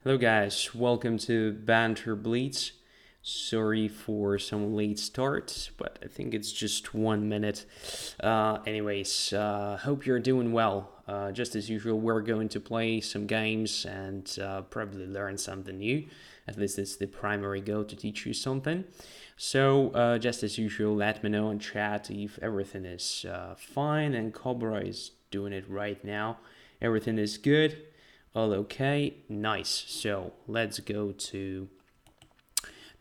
Hello guys, welcome to Banter Blitz. Sorry for some late start, but I think it's just 1 minute. Hope you're doing well. Just as usual, we're going to play some games and probably learn something new. At least it's the primary goal, to teach you something. So just as usual, let me know in chat if everything is fine, and Cobra is doing it right now. Everything is good. All okay, nice. So let's go to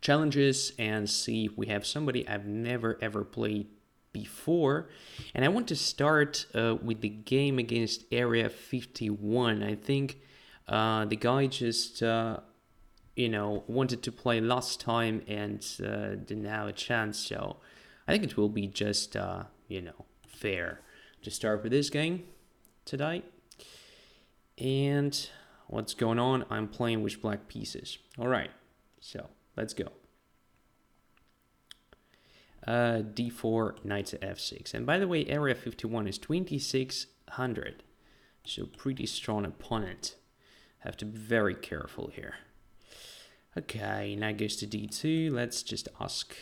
challenges and see if we have somebody I've never ever played before. And I want to start with the game against Area 51. I think the guy just wanted to play last time and didn't have a chance. So I think it will be just fair to start with this game today. And what's going on? I'm playing with black pieces. All right, so let's go. D4, knight to F6. And by the way, area 51 is 2600. So pretty strong opponent. Have to be very careful here. Okay, knight goes to D2. Let's just ask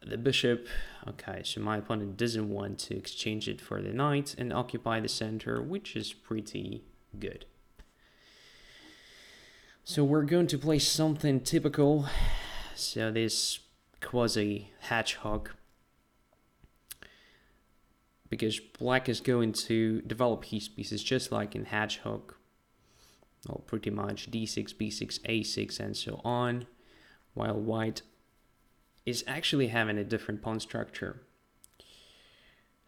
the bishop. Okay, so my opponent doesn't want to exchange it for the knight and occupy the center, which is pretty good. So we're going to play something typical. So this quasi hedgehog, because black is going to develop his pieces just like in hedgehog. Well, pretty much d6, b6, a6, and so on, while white is actually having a different pawn structure.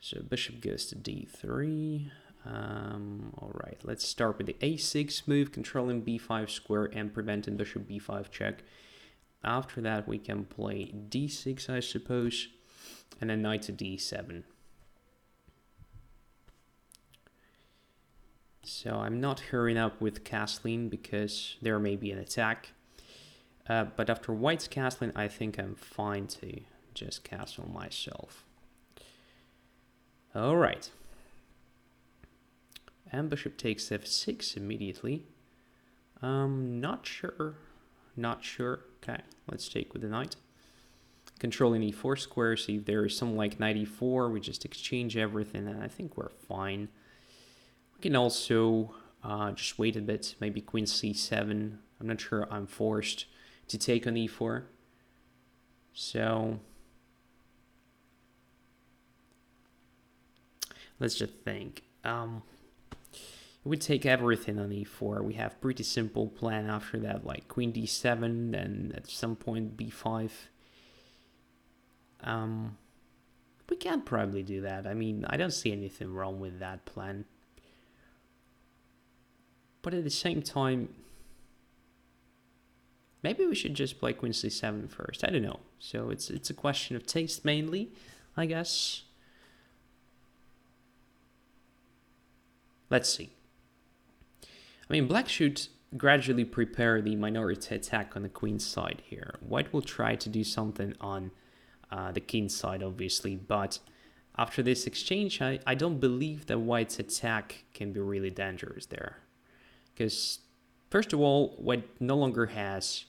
So bishop goes to d3. All right, let's start with the a6 move, controlling b5 square and preventing bishop b5 check. After that, we can play d6, I suppose, and then knight to d7. So I'm not hurrying up with castling because there may be an attack. But after white's castling, I think I'm fine to just castle myself. All right. And bishop takes f6 immediately. Not sure. Okay, let's take with the knight. Controlling e4 square, see if there is something like knight e4, we just exchange everything, and I think we're fine. We can also just wait a bit, maybe queen c7. I'm not sure I'm forced to take on e4. So let's just think. We take everything on e4. We have pretty simple plan after that, like queen d7, and at some point b5. We can probably do that. I mean, I don't see anything wrong with that plan. But at the same time, maybe we should just play queen c7 first. I don't know. So it's a question of taste mainly, I guess. Let's see. I mean, black should gradually prepare the minority attack on the queen's side here. White will try to do something on the king's side, obviously, but after this exchange, I don't believe that white's attack can be really dangerous there. Because, first of all, white no longer has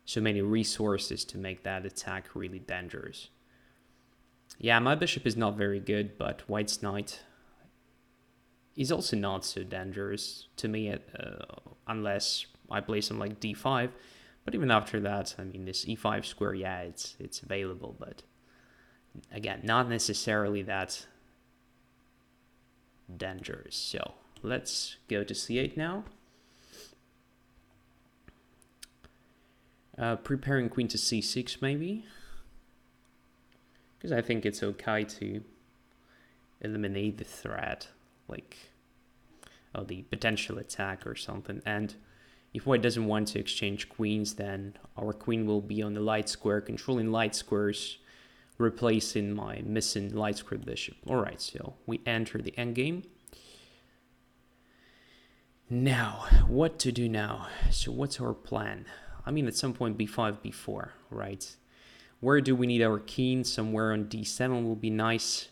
so many resources to make that attack really dangerous. Yeah, my bishop is not very good, but white's knight is also not so dangerous to me, unless I play something like d5. But even after that, I mean, this e5 square, yeah, it's available, but again, not necessarily that dangerous. So let's go to c8 now. Preparing queen to c6 maybe, because I think it's okay to eliminate the threat, like the potential attack or something. And if white doesn't want to exchange queens, then our queen will be on the light square, controlling light squares, replacing my missing light square bishop. All right, so we enter the endgame. Now, what to do now? So what's our plan? I mean, at some point b5, b4, right? Where do we need our king? Somewhere on d7 will be nice.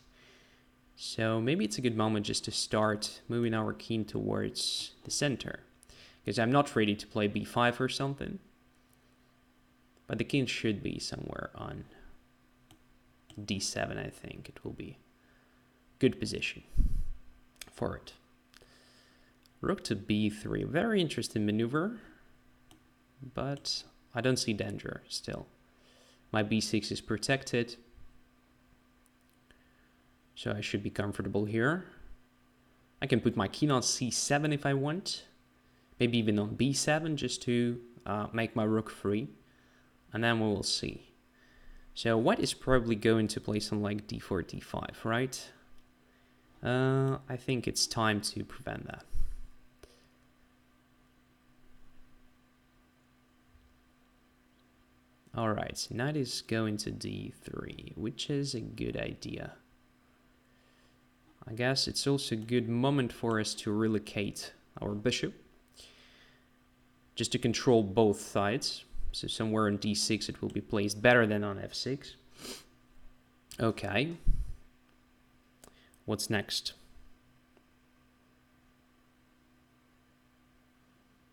So maybe it's a good moment just to start moving our king towards the center. Because I'm not ready to play b5 or something. But the king should be somewhere on d7, I think. It will be good position for it. Rook to b3. Very interesting maneuver. But I don't see danger still. My b6 is protected. So I should be comfortable here. I can put my king on c7 if I want. Maybe even on b7 just to make my rook free. And then we will see. So white is probably going to play something like d4, d5, right? I think it's time to prevent that. All right, so knight is going to d3, which is a good idea. I guess it's also a good moment for us to relocate our bishop, just to control both sides. So somewhere on d6 it will be placed better than on f6. Okay. What's next?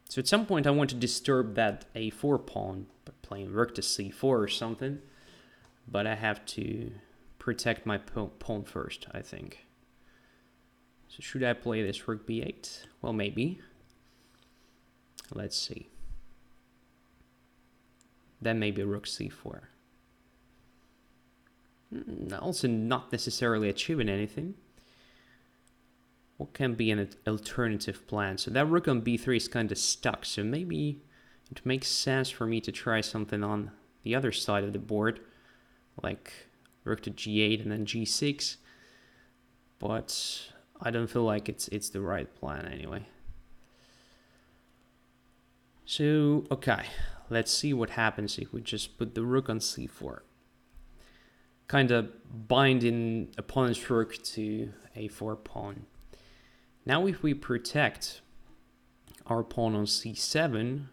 So at some point I want to disturb that a4 pawn by playing rook to c4 or something. But I have to protect my pawn first, I think. So should I play this rook b8? Well, maybe. Let's see. Then maybe rook c4. Also not necessarily achieving anything. What can be an alternative plan? So that rook on b3 is kind of stuck. So maybe it makes sense for me to try something on the other side of the board. Like rook to g8 and then g6. But I don't feel like it's the right plan anyway. So, okay. Let's see what happens if we just put the rook on c4. Kind of binding opponent's rook to a4 pawn. Now if we protect our pawn on c7,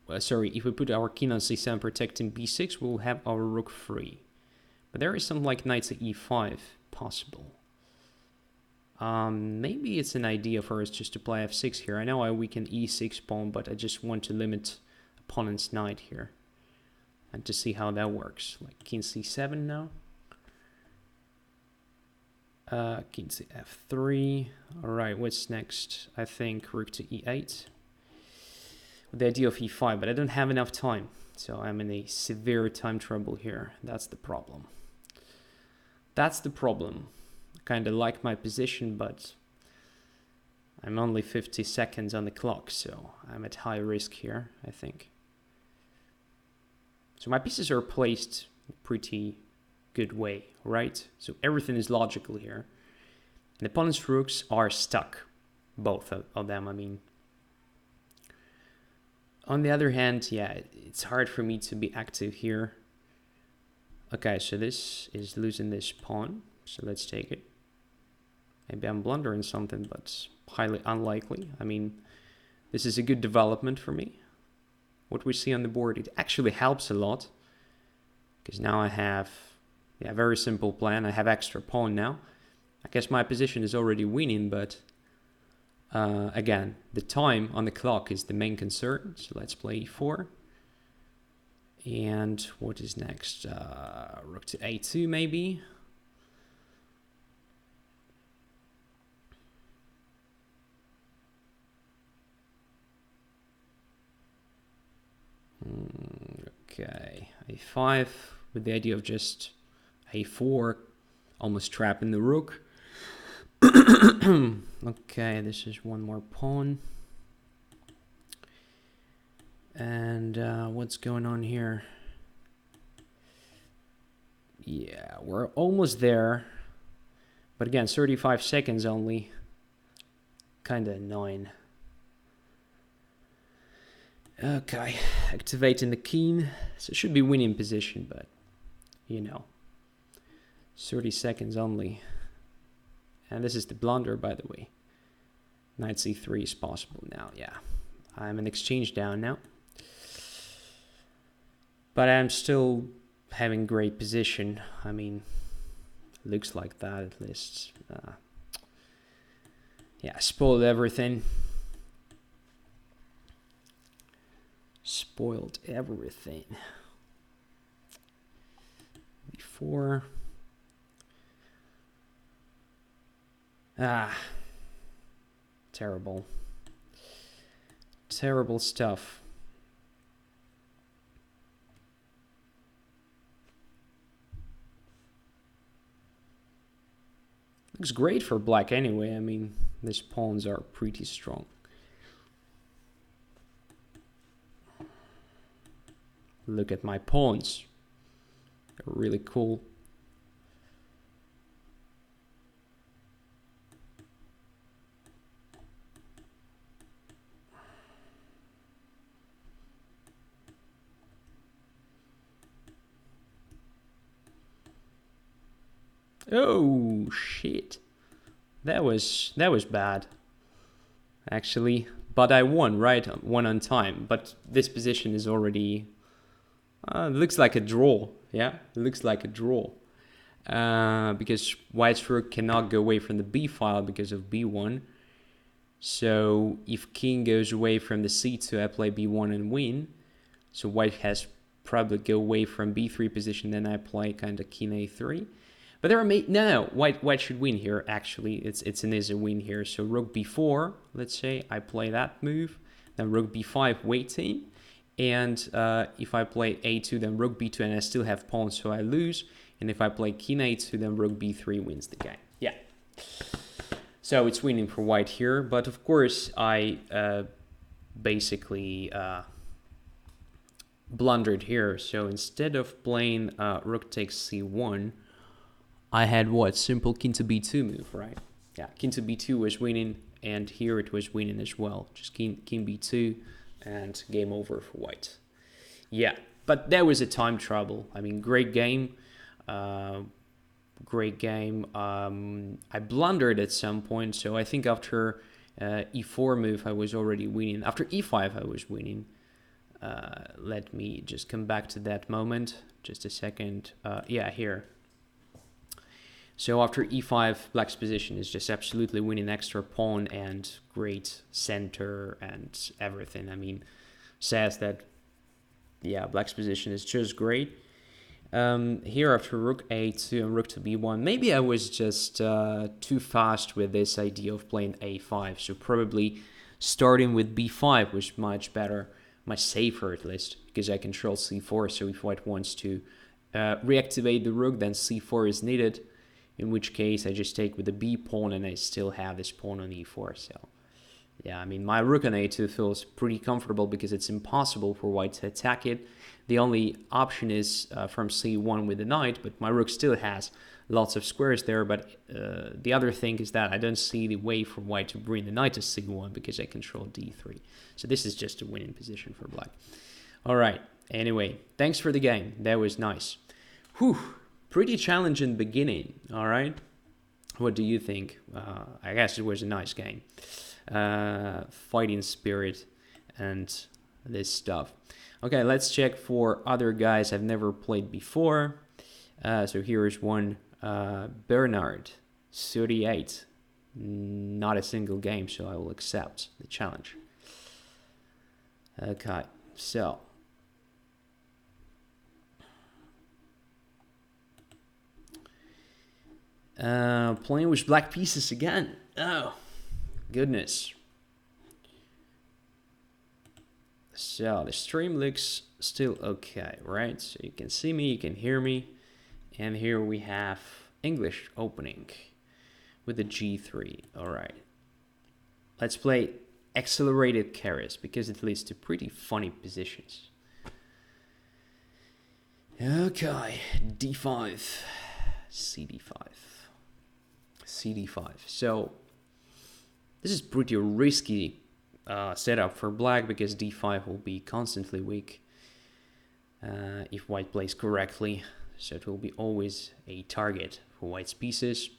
if we put our king on c7 protecting b6, we'll have our rook free. But there is something like knight to e5 possible. Maybe it's an idea for us just to play f6 here. I know I weaken e6 pawn, but I just want to limit opponent's knight here. And to see how that works. Like king c7 now. King to f3. Alright, what's next? I think rook to e8. With the idea of e5, but I don't have enough time. So I'm in a severe time trouble here. That's the problem. That's the problem. I kind of like my position, but I'm only 50 seconds on the clock, so I'm at high risk here, I think. So my pieces are placed in a pretty good way, right? So everything is logical here. And the opponent's rooks are stuck. Both of them, I mean. On the other hand, yeah, it's hard for me to be active here. Okay, so this is losing this pawn. So let's take it. Maybe I'm blundering something, but highly unlikely. I mean, this is a good development for me. What we see on the board, it actually helps a lot. Because now I have, yeah, very simple plan. I have extra pawn now. I guess my position is already winning, but again, the time on the clock is the main concern. So let's play e4. And what is next? Rook to a2 maybe. Okay, a5 with the idea of just a4, almost trapping the rook. Okay, this is one more pawn. And what's going on here? Yeah, we're almost there. But again, 35 seconds only. Kind of annoying. Okay, activating the king. So it should be winning position, but, you know, 30 seconds only. And this is the blunder, by the way. Knight c3 is possible now, yeah. I'm an exchange down now. But I'm still having great position. I mean, Looks like that at least. Yeah, spoiled everything. Spoiled everything. Before. Terrible. Terrible stuff. Looks great for black anyway. I mean, these pawns are pretty strong. Look at my pawns. They're really cool. Oh shit. That was bad. Actually, but I won, right? Won on time. But this position is already looks like a draw. Yeah, it looks like a draw. Because white's rook cannot go away from the b file because of b1. So if king goes away from the c2, I play b1 and win. So white has probably go away from b3 position, then I play kind of king a3. But there are no, white should win here. Actually, it's an easy win here. So rook b4, let's say I play that move, then rook b5 waiting, and if I play a2, then rook b2, and I still have pawns, so I lose. And if I play king a2, then rook b3 wins the game. Yeah. So it's winning for white here, but of course I basically blundered here. So instead of playing rook takes c1, I had what? Simple king to b2 move, right? Yeah, king to b2 was winning, and here it was winning as well. Just king b2, and game over for white. Yeah, but there was a time trouble. I mean, great game. Great game. I blundered at some point, so I think after e4 move, I was already winning. After e5, I was winning. Let me just come back to that moment. Just a second. Yeah, here. So after e5, black's position is just absolutely winning, extra pawn and great center and everything. I mean, says that, yeah, black's position is just great. Here after rook a2 and rook to b1, maybe I was just too fast with this idea of playing a5. So probably starting with b5 was much better, much safer at least, because I control c4. So if white wants to reactivate the rook, then c4 is needed. In which case, I just take with the b pawn, and I still have this pawn on e4. So, yeah, I mean, my rook on a2 feels pretty comfortable because it's impossible for white to attack it. The only option is from c1 with the knight, but my rook still has lots of squares there. But the other thing is that I don't see the way for white to bring the knight to c1 because I control d3. So this is just a winning position for black. All right. Anyway, thanks for the game. That was nice. Whew. Pretty challenging beginning, all right? What do you think? I guess it was a nice game. Fighting spirit and this stuff. Okay, let's check for other guys I've never played before. So here's one, Bernard, 38. Not a single game, so I will accept the challenge. Okay, so... playing with black pieces again. Oh, goodness. So the stream looks still okay, right? So you can see me, you can hear me. And here we have English opening with the G3. All right. Let's play accelerated carries because it leads to pretty funny positions. Okay, D5, CD5. CD5. So this is pretty risky setup for black because d5 will be constantly weak if white plays correctly. So it will be always a target for white's pieces.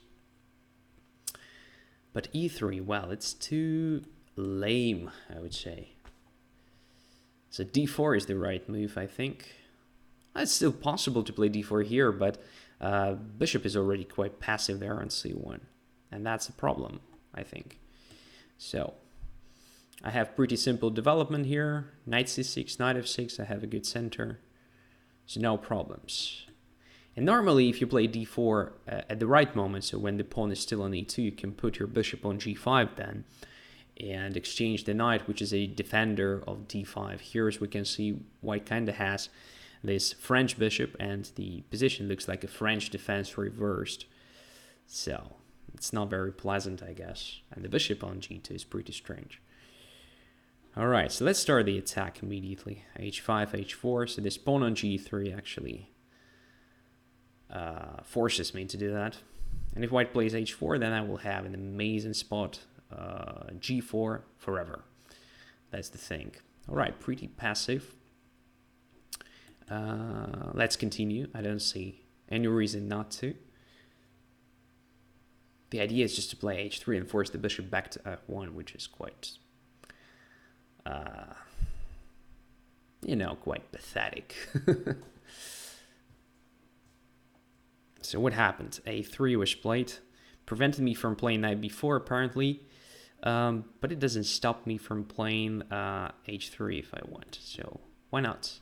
But e3, well, it's too lame, I would say. So d4 is the right move, I think. It's still possible to play d4 here, but Bishop is already quite passive there on c1, and that's a problem, I think. So I have pretty simple development here. Knight c6, knight f6, I have a good center, so no problems. And normally if you play d4 at the right moment, so when the pawn is still on e2, you can put your bishop on g5 then, and exchange the knight, which is a defender of d5. Here, as we can see, white kind of has this French bishop, and the position looks like a French defense reversed. So it's not very pleasant, I guess. And the bishop on g2 is pretty strange. All right, so let's start the attack immediately. h5, h4. So this pawn on g3 actually forces me to do that. And if white plays h4, then I will have an amazing spot. G4 forever. That's the thing. All right, pretty passive. Let's continue. I don't see any reason not to. The idea is just to play h3 and force the bishop back to f1, which is quite, quite pathetic. So what happened? a3 was played. Prevented me from playing knight b4, apparently. But it doesn't stop me from playing h3 if I want, so why not?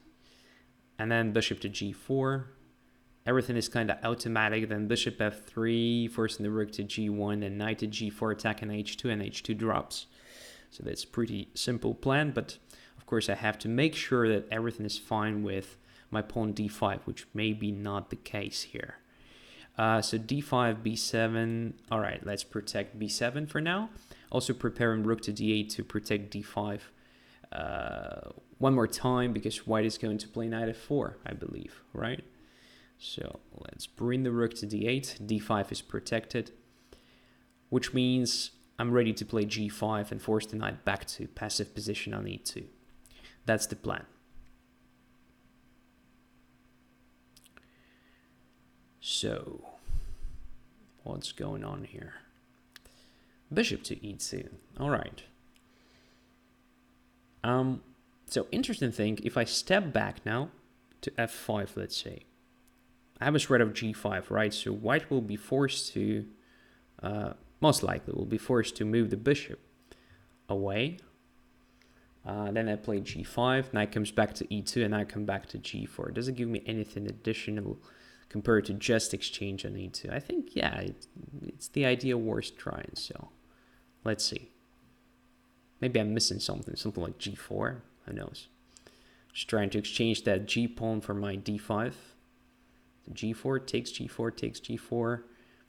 And then bishop to g4. Everything is kind of automatic. Then bishop f3, forcing the rook to g1, and knight to g4, attacking h2, and h2 drops. So that's a pretty simple plan, but of course I have to make sure that everything is fine with my pawn d5, which may be not the case here. So d5, b7. All right, let's protect b7 for now. Also preparing rook to d8 to protect d5 one more time, because white is going to play knight f4, I believe, right? So let's bring the rook to d8. d5 is protected, which means I'm ready to play g5 and force the knight back to passive position on e2. That's the plan. So what's going on here? Bishop to e2. All right. So interesting thing, if I step back now to f5, let's say, I have a threat of g5, right? So white will be forced to, most likely will be forced to move the bishop away. Then I play g5, knight comes back to e2, and I come back to g4. It doesn't give me anything additional compared to just exchange on e2. I think, yeah, it's the idea worth trying, so let's see. Maybe I'm missing something like g4, who knows. Just trying to exchange that g pawn for my d5. g4 takes g4, takes g4,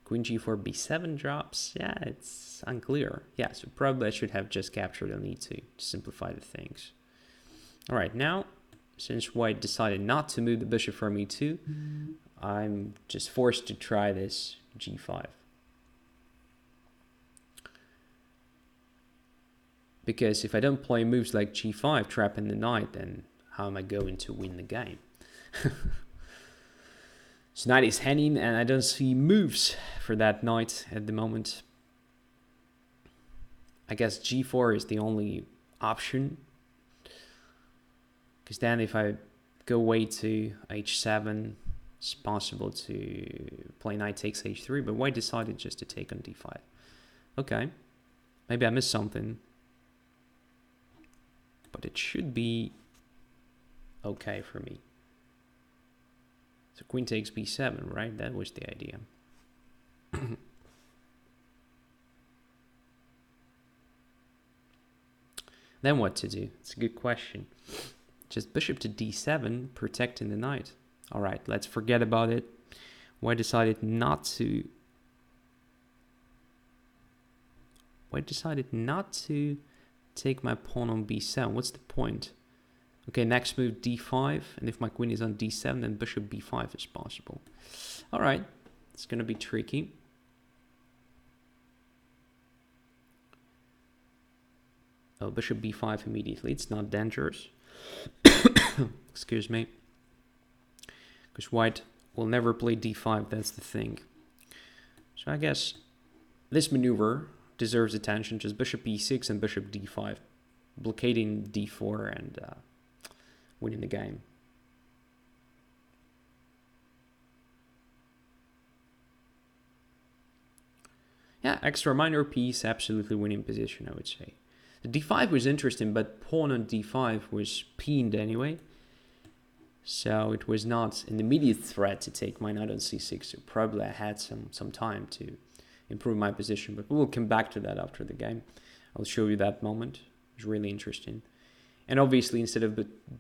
queen g4, b7 drops. Yeah, it's unclear. Yeah, so probably I should have just captured on e2 to simplify the things. All right, now, since white decided not to move the bishop from e2, I'm just forced to try this g5. Because if I don't play moves like g5, trapping the knight, then how am I going to win the game? So knight is hanging, and I don't see moves for that knight at the moment. I guess g4 is the only option. Because then if I go away to h7, it's possible to play knight takes h3, but white decided just to take on d5. Okay, maybe I missed something. But it should be okay for me. So queen takes b7, right? That was the idea. Then what to do? It's a good question. Just bishop to d7, protecting the knight. All right, let's forget about it. White decided not to take my pawn on b7. What's the point? Okay, next move d5, and if my queen is on d7, then bishop b5 is possible. All right, it's going to be tricky. Oh, bishop b5 immediately. It's not dangerous. Excuse me. Because white will never play d5, that's the thing. So I guess this maneuver deserves attention, just bishop e6 and bishop d5, blockading d4 and winning the game. Yeah, extra minor piece, absolutely winning position, I would say. The d5 was interesting, but pawn on d5 was pinned anyway. So it was not an immediate threat to take my knight on c6. So probably I had some time to improve my position, but we'll come back to that after the game. I'll show you that moment. It's really interesting. And obviously, instead of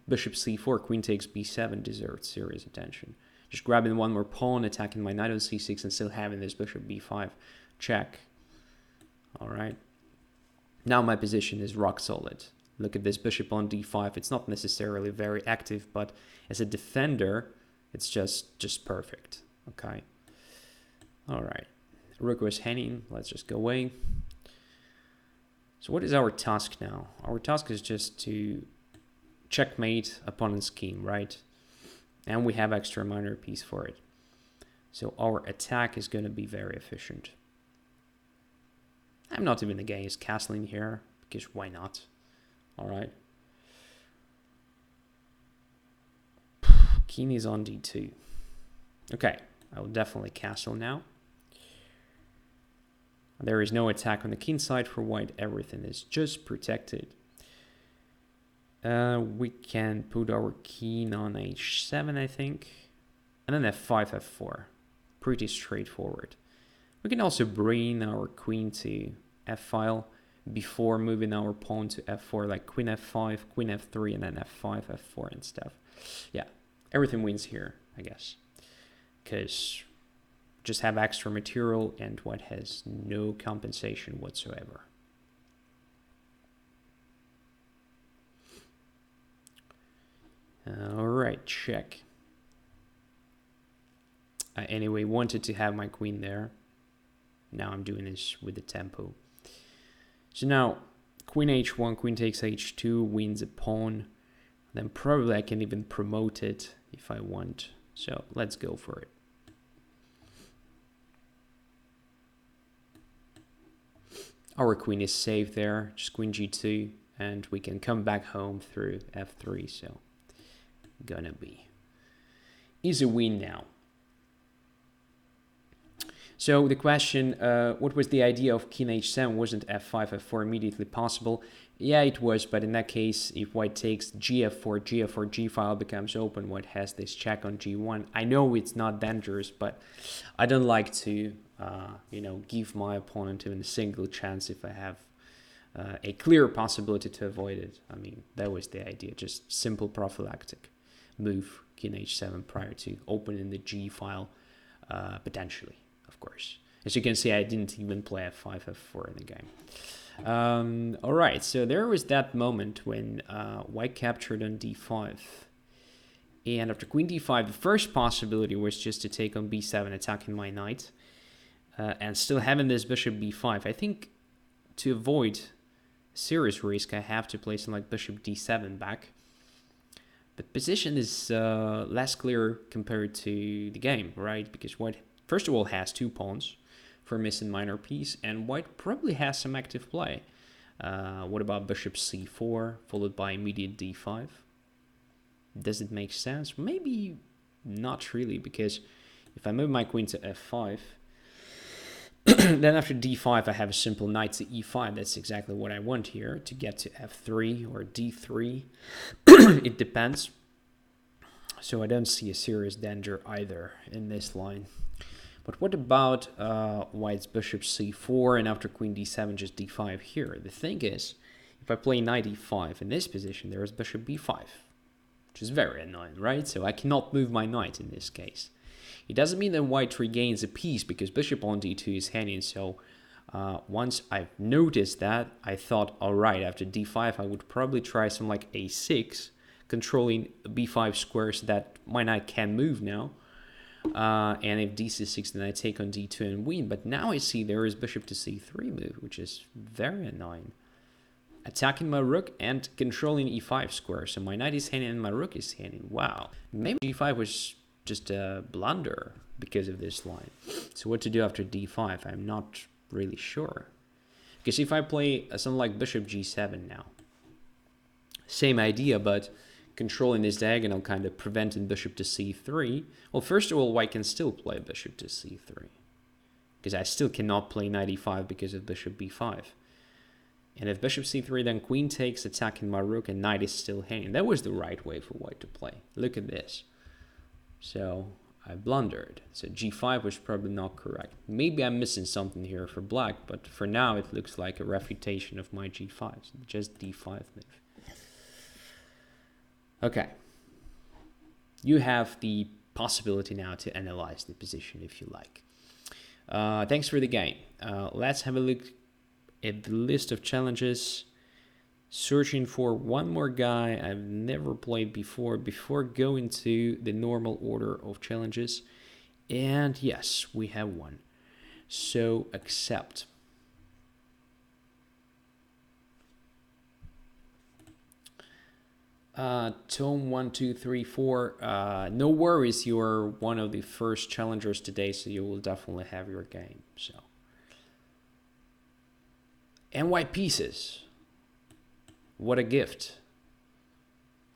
bishop c4, queen takes b7 deserves serious attention. Just grabbing one more pawn, attacking my knight on c6, and still having this bishop b5 check. All right. Now my position is rock solid. Look at this bishop on d5. It's not necessarily very active, but as a defender, it's just perfect. Okay. All right. Rook was hanging. Let's just go away. So what is our task now? Our task is just to checkmate opponent's king, right? And we have extra minor piece for it. So our attack is going to be very efficient. I'm not even against castling here, because why not? All right. King is on d2. Okay, I will definitely castle now. There is no attack on the king side for white. Everything is just protected. We can put our king on h7, I think. And then f5, f4. Pretty straightforward. We can also bring our queen to f-file before moving our pawn to f4, like queen f5, queen f3, and then f5, f4 and stuff. Yeah, everything wins here, I guess. Because just have extra material and white has no compensation whatsoever. All right, check. I anyway wanted to have my queen there. Now I'm doing this with the tempo. So now queen h1, queen takes h2, wins a pawn. Then probably I can even promote it if I want. So let's go for it. Our queen is safe there, just queen g2, and we can come back home through f3, so gonna be easy win now. So the question, what was the idea of king h7? Wasn't f5, f4 immediately possible? Yeah, it was, but in that case, if white takes gf4, gf4, g-file becomes open, white has this check on g1. I know it's not dangerous, but I don't like to, give my opponent even a single chance if I have a clear possibility to avoid it. I mean, that was the idea, just simple prophylactic move, king h7 prior to opening the g-file potentially. Of course. As you can see, I didn't even play f5, f4 in the game. All right, so there was that moment when white captured on d5. And after queen d5, the first possibility was just to take on b7, attacking my knight. And still having this bishop b5. I think to avoid serious risk, I have to play something like bishop d7 back. But position is less clear compared to the game, right? Because white first of all has two pawns for missing minor piece, and white probably has some active play. What about bishop c4 followed by immediate d5? Does it make sense? Maybe not really, because if I move my queen to f5, then after d5 I have a simple knight to e5. That's exactly what I want here, to get to f3 or d3. It depends. So I don't see a serious danger either in this line. But what about white's bishop c4 and after queen d7 just d5 here? The thing is, if I play knight e5 in this position, there is bishop b5, which is very annoying, right? So I cannot move my knight in this case. It doesn't mean that white regains a piece because bishop on d2 is hanging. So once I've noticed that, I thought, all right, after d5, I would probably try something like a6, controlling b5 square so that my knight can move now. And if d6, then I take on d2 and win. But now I see there is bishop to c3 move, which is very annoying. Attacking my rook and controlling e5 square. So my knight is hanging and my rook is hanging. Wow. Maybe g5 was just a blunder because of this line. So what to do after d5? I'm not really sure. Because if I play something like bishop g7 now, same idea, but controlling this diagonal, kind of preventing bishop to c3. Well, first of all, white can still play bishop to c3. because I still cannot play knight e5 because of bishop b5. And if bishop c3, then queen takes, attacking my rook, and knight is still hanging. That was the right way for white to play. Look at this. So I blundered. So g5 was probably not correct. Maybe I'm missing something here for black, but for now it looks like a refutation of my g5. So just d5 move. Okay. You have the possibility now to analyze the position if you like. Thanks for the game. Let's have a look at the list of challenges. Searching for one more guy I've never played before going to the normal order of challenges. And yes, we have one. So accept. Tome 1, 2, 3, 4. No worries, you're one of the first challengers today, so you will definitely have your game. So, and white pieces. What a gift.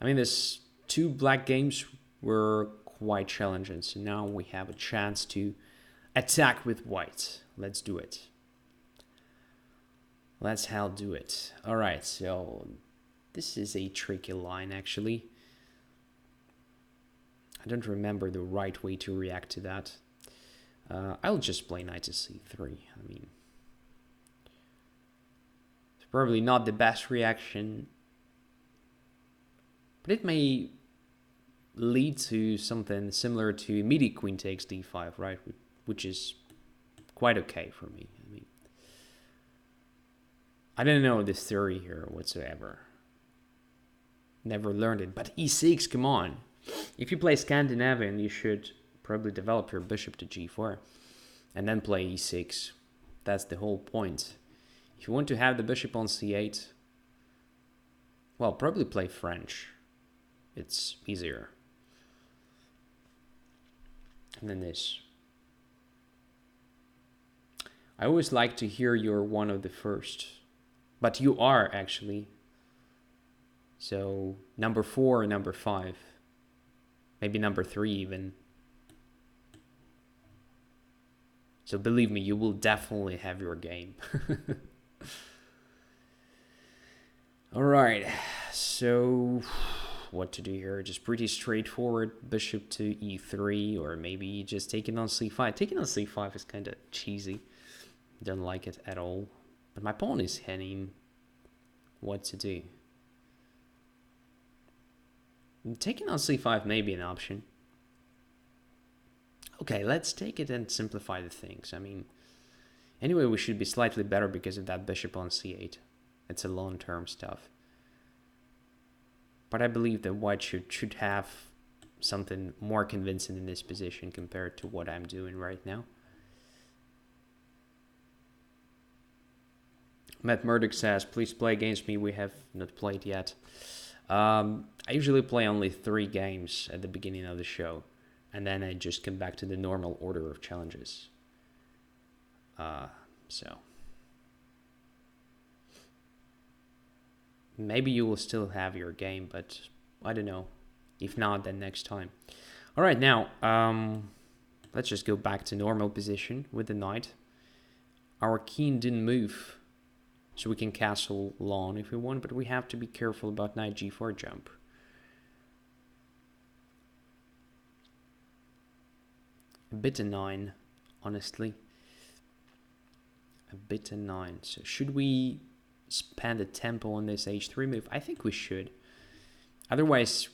I mean, these 2 black games were quite challenging, so now we have a chance to attack with white. Let's do it. Let's do it. All right, so this is a tricky line, actually. I don't remember the right way to react to that. I'll just play knight to c3. I mean, it's probably not the best reaction, but it may lead to something similar to immediate queen takes d5, right? Which is quite okay for me. I mean, I don't know this theory here whatsoever. Never learned it, but e6, come on. If you play Scandinavian, you should probably develop your bishop to g4 and then play e6. That's the whole point. If you want to have the bishop on c8, well, probably play French. It's easier. And then this. I always like to hear you're one of the first, but you are actually. So number 4 or number 5, maybe number 3 even. So believe me, you will definitely have your game. All right, so what to do here? Just pretty straightforward. Bishop to e3, or maybe just taking on c5. Taking on c5 is kind of cheesy. Don't like it at all. But my pawn is hinting what to do. Taking on c5 may be an option. Okay, let's take it and simplify the things. I mean, anyway, we should be slightly better because of that bishop on c8. It's a long-term stuff. But I believe that white should have something more convincing in this position compared to what I'm doing right now. Matt Murdoch says, please play against me. We have not played yet. I usually play only 3 games at the beginning of the show, and then I just come back to the normal order of challenges. So maybe you will still have your game, but I don't know. If not, then next time. All right, now let's just go back to normal position with the knight. Our king didn't move, so we can castle long if we want, but we have to be careful about knight g4 jump. A bit of 9, honestly. A bit of 9. So should we spend a tempo on this h3 move? I think we should. Otherwise,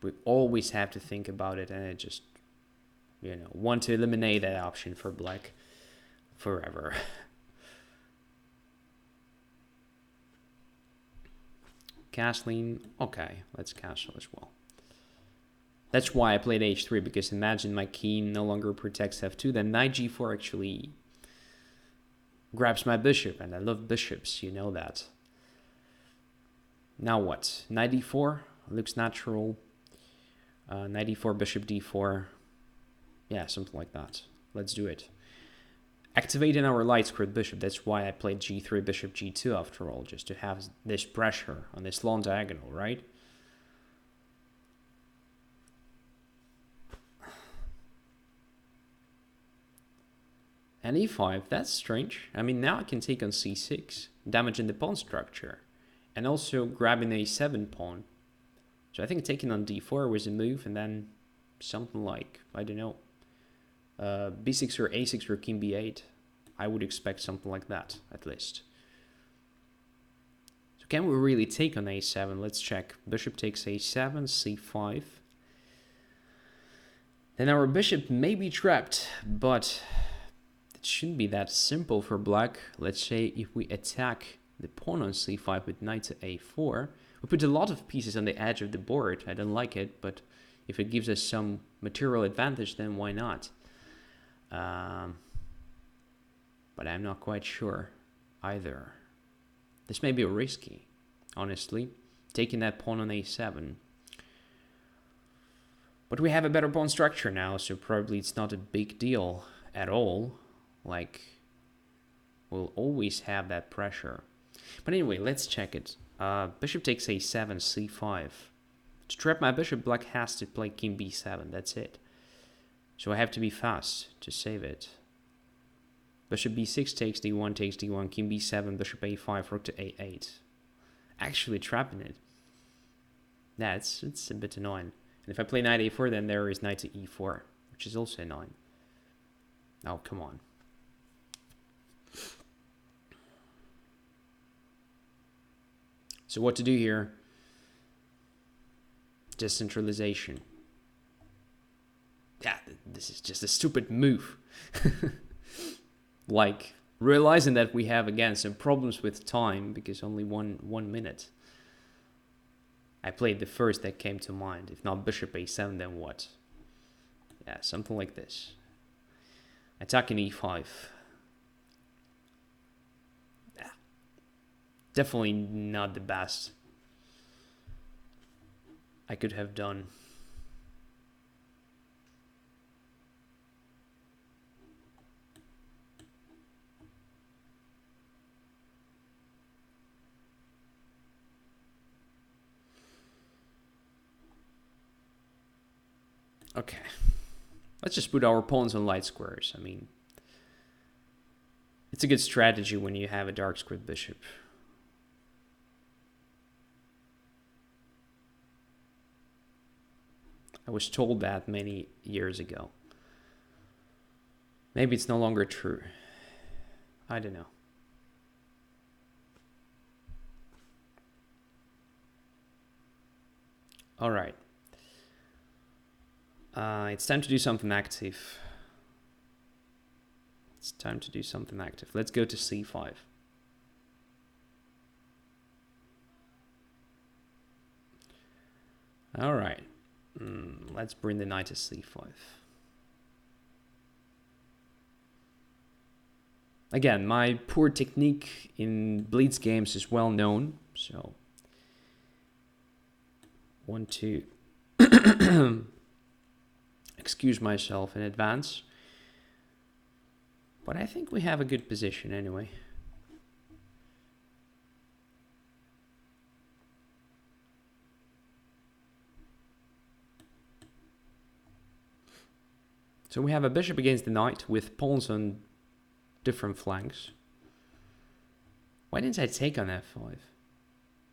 we always have to think about it, and I just, want to eliminate that option for black forever. Castling, okay, let's castle as well. That's why I played h3, because imagine my king no longer protects f2, then knight g4 actually grabs my bishop, and I love bishops, you know that. Now what? Knight d4 looks natural. Knight d4, bishop d4. Yeah, something like that. Let's do it. Activating our light squared bishop. That's why I played g3, bishop g2 after all, just to have this pressure on this long diagonal, right? And e5, that's strange. I mean, now I can take on c6, damaging the pawn structure, and also grabbing a7 pawn. So I think taking on d4 was a move, and then something like, I don't know, b6 or a6 or king b8. I would expect something like that, at least. So can we really take on a7? Let's check. Bishop takes a7, c5. Then our bishop may be trapped, but it shouldn't be that simple for black. Let's say if we attack the pawn on c5 with knight to a4, we put a lot of pieces on the edge of the board. I don't like it, but if it gives us some material advantage, then why not? But I'm not quite sure either. This may be risky, honestly, taking that pawn on a7. But we have a better pawn structure now, so probably it's not a big deal at all. Like, we'll always have that pressure. But anyway, let's check it. Bishop takes a7, c5. To trap my bishop, black has to play king b7, that's it. So I have to be fast to save it. Bishop b6 takes d1, king b7, bishop a5, rook to a8. Actually trapping it. Yeah, it's a bit annoying. And if I play knight a4, then there is knight to e4, which is also annoying. Oh, come on. So what to do here? Decentralization. Yeah, this is just a stupid move. Like, realizing that we have, again, some problems with time, because only one minute. I played the first that came to mind. If not bishop a7, then what? Yeah, something like this. Attacking e5. Yeah. Definitely not the best I could have done. Okay, let's just put our pawns on light squares. I mean, it's a good strategy when you have a dark squared bishop. I was told that many years ago. Maybe it's no longer true. I don't know. All right. It's time to do something active. It's time to do something active. Let's go to c5. All right. Let's bring the knight to c5. Again, my poor technique in Blitz games is well known, so want to excuse myself in advance. But I think we have a good position anyway. So we have a bishop against the knight with pawns on different flanks. Why didn't I take on f5?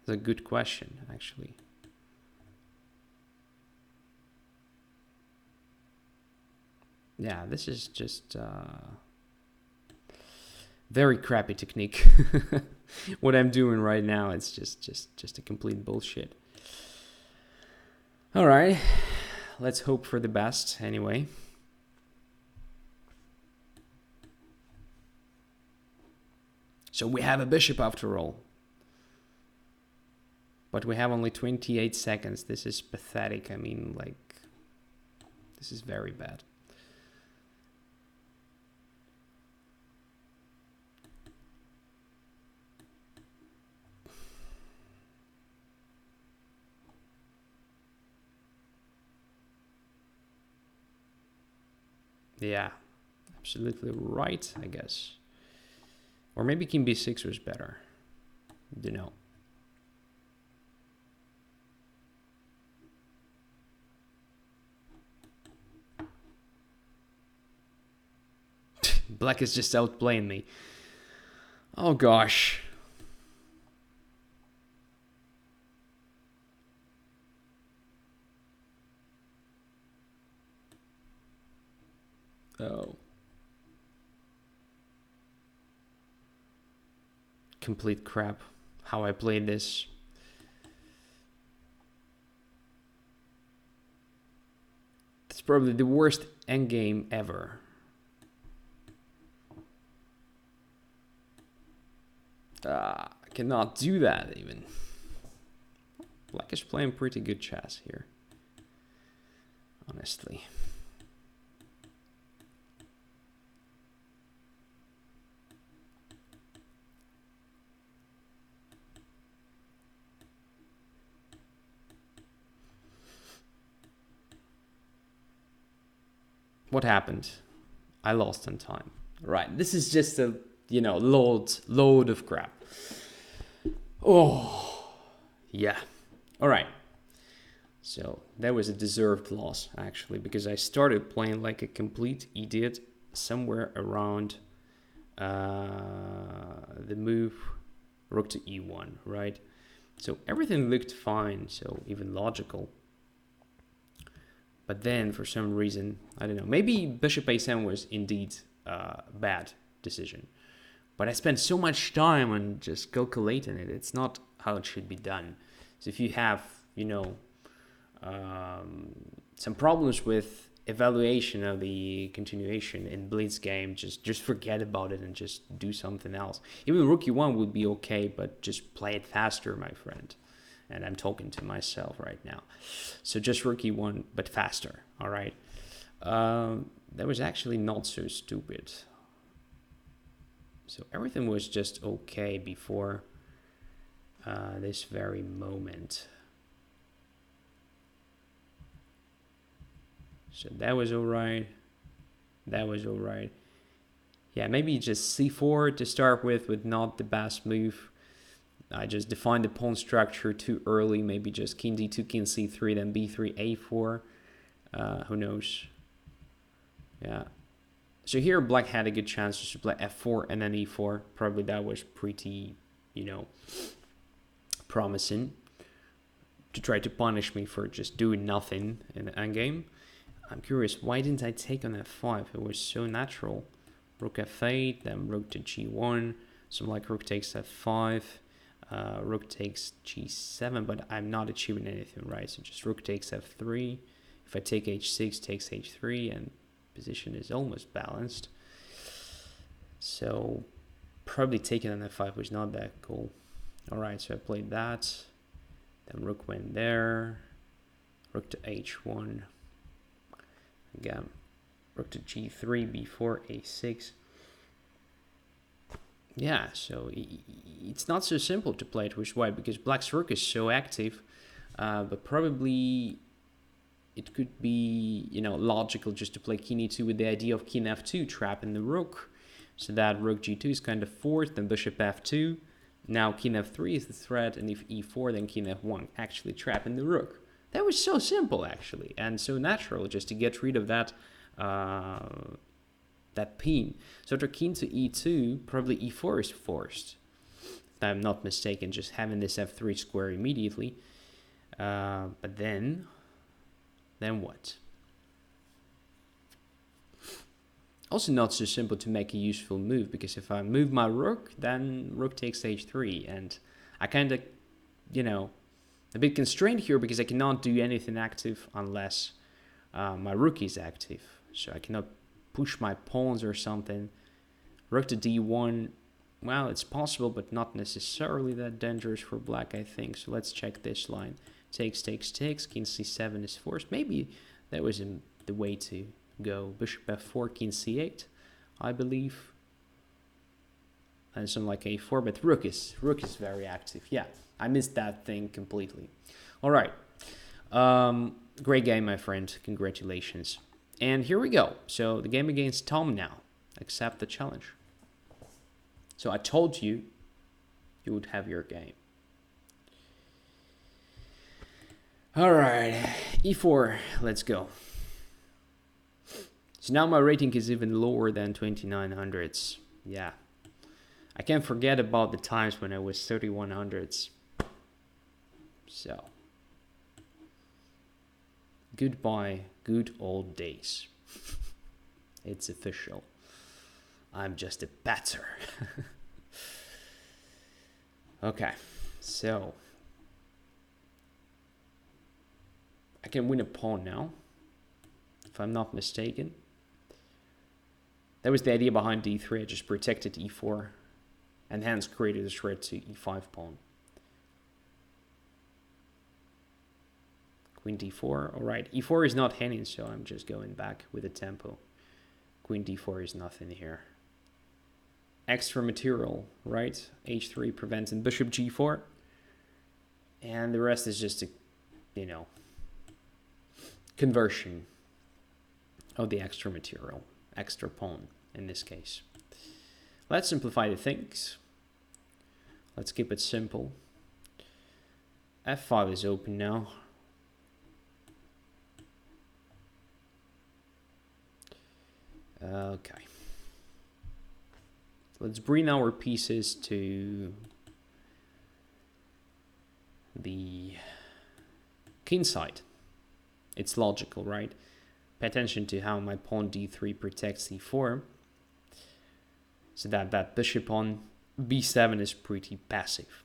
That's a good question, actually. Yeah, this is just very crappy technique. What I'm doing right now, it's just a complete bullshit. All right, let's hope for the best anyway. So we have a bishop after all. But we have only 28 seconds. This is pathetic. I mean, like, this is very bad. Yeah, absolutely right, I guess. Or maybe king b6 was better. Don't know. Black is just outplaying me. Oh gosh. Oh. Complete crap. How I played this. It's probably the worst endgame ever. I cannot do that even. Black is playing pretty good chess here. Honestly. What happened? I lost some time. Right, this is just a, load of crap. Oh, yeah. All right. So that was a deserved loss, actually, because I started playing like a complete idiot somewhere around the move rook to e1, right? So everything looked fine, so even logical. But then, for some reason, I don't know, maybe bishop a7 was indeed a bad decision. But I spent so much time on just calculating it. It's not how it should be done. So if you have, some problems with evaluation of the continuation in Blitz game, just forget about it and just do something else. Even rook e1 would be okay, but just play it faster, my friend. And I'm talking to myself right now. So just rook e1, but faster, all right? That was actually not so stupid. So everything was just okay before this very moment. So that was all right. That was all right. Yeah, maybe just c4 to start with not the best move. I just defined the pawn structure too early. Maybe just king d2, king c3, then b3, a4. Who knows? Yeah. So here black had a good chance just to play f4 and then e4. Probably that was pretty, promising to try to punish me for just doing nothing in the endgame. I'm curious, why didn't I take on f5? It was so natural. Rook f8, then rook to g1. So like rook takes f5. Rook takes g7, but I'm not achieving anything, right? So just rook takes f3. If I take h6, takes h3, and position is almost balanced. So probably taking on f5 was not that cool. All right, so I played that. Then rook went there. Rook to h1. Again, rook to g3, b4, a6. Yeah, so it's not so simple to play it with white because black's rook is so active, but probably it could be, logical just to play king e2 with the idea of king f2 trapping the rook. So that rook g2 is kind of forced, then bishop f2. Now king f3 is the threat, and if e4, then king f1, actually trapping the rook. That was so simple, actually, and so natural just to get rid of that that pin. So after king to e2, probably e4 is forced. If I'm not mistaken, just having this f3 square immediately. But then what? Also not so simple to make a useful move, because if I move my rook, then rook takes h3, and I kind of, a bit constrained here because I cannot do anything active unless my rook is active. So I cannot push my pawns or something. Rook to d1, well, it's possible, but not necessarily that dangerous for black, I think. So let's check this line. Takes, takes, takes. King c7 is forced. Maybe that was the way to go. Bishop f4, king c8, I believe. And something like a4, but rook is very active. Yeah, I missed that thing completely. All right. Great game, my friend. Congratulations. And here we go. So the game against Tom now. Accept the challenge. So I told you would have your game. All right, e4, let's go. So now my rating is even lower than 2900s. Yeah. I can't forget about the times when I was 3100s. So, goodbye, good old days. It's official. I'm just a batter. Okay, so I can win a pawn now, if I'm not mistaken. That was the idea behind d3. I just protected e4 and hence created a threat to e5 pawn. Queen d4, alright. e4 is not hanging, so I'm just going back with a tempo. Queen d4 is nothing here. Extra material, right? h3 preventing bishop g4. And the rest is just a, you know, conversion of the extra material, extra pawn in this case. Let's simplify the things. Let's keep it simple. f5 is open now. Okay. Let's bring our pieces to the king side. It's logical, right? Pay attention to how my pawn d3 protects e4. So that bishop on b7 is pretty passive.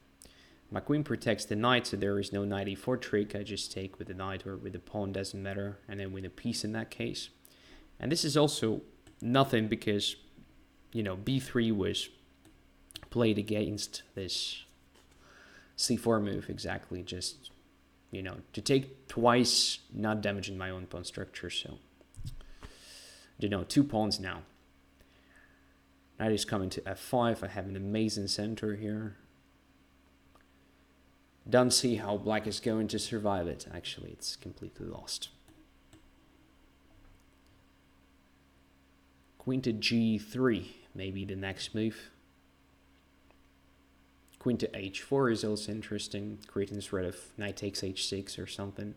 My queen protects the knight, so there is no knight e4 trick. I just take with the knight or with the pawn, doesn't matter, and then win a piece in that case. And this is also nothing because, you know, b3 was played against this c4 move exactly, just, you know, to take twice, not damaging my own pawn structure. So, you know, 2 pawns now. Knight is coming to f5. I have an amazing center here. Don't see how black is going to survive it. Actually, it's completely lost. Queen to g3, maybe the next move. Queen to h4 is also interesting, creating this threat of knight takes h6 or something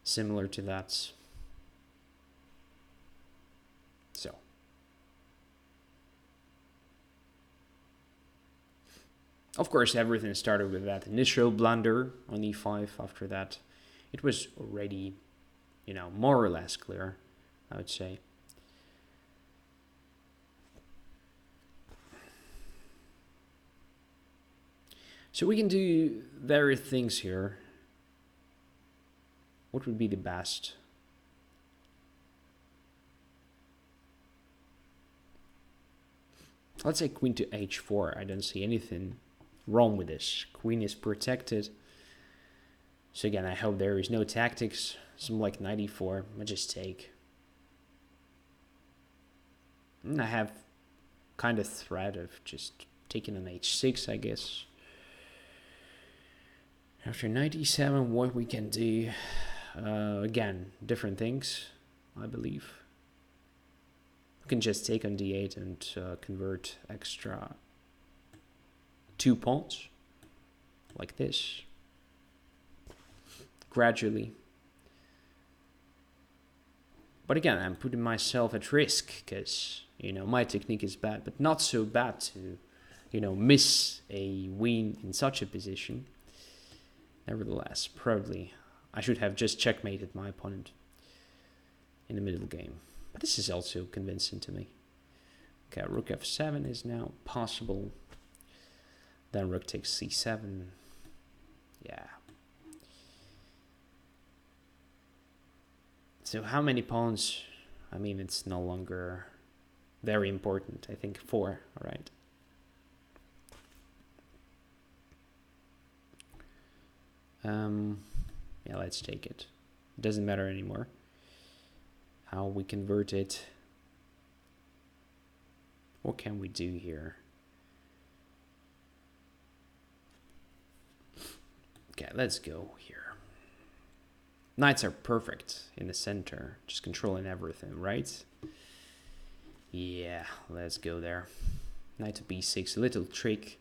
similar to that. So, of course, everything started with that initial blunder on e5. After that, it was already, you know, more or less clear, I would say. So we can do various things here. What would be the best? Let's say queen to h4. I don't see anything wrong with this. Queen is protected. So again, I hope there is no tactics. Something like knight e4. I just take. And I have kind of threat of just taking on h6, I guess. After knight e7, what we can do, again, different things, I believe. We can just take on d8 and convert extra 2 pawns, like this, gradually. But again, I'm putting myself at risk, because, you know, my technique is bad, but not so bad to, you know, miss a win in such a position. Nevertheless, probably I should have just checkmated my opponent in the middle game. But this is also convincing to me. Okay, rook f7 is now possible. Then rook takes c7. Yeah. So how many pawns? I mean, it's no longer very important. I think 4, all right. Yeah, let's take it. It doesn't matter anymore how we convert it. What can we do here? Okay, let's go here. Knights are perfect in the center, just controlling everything, right? Yeah, let's go there. Knight to b6, a little trick.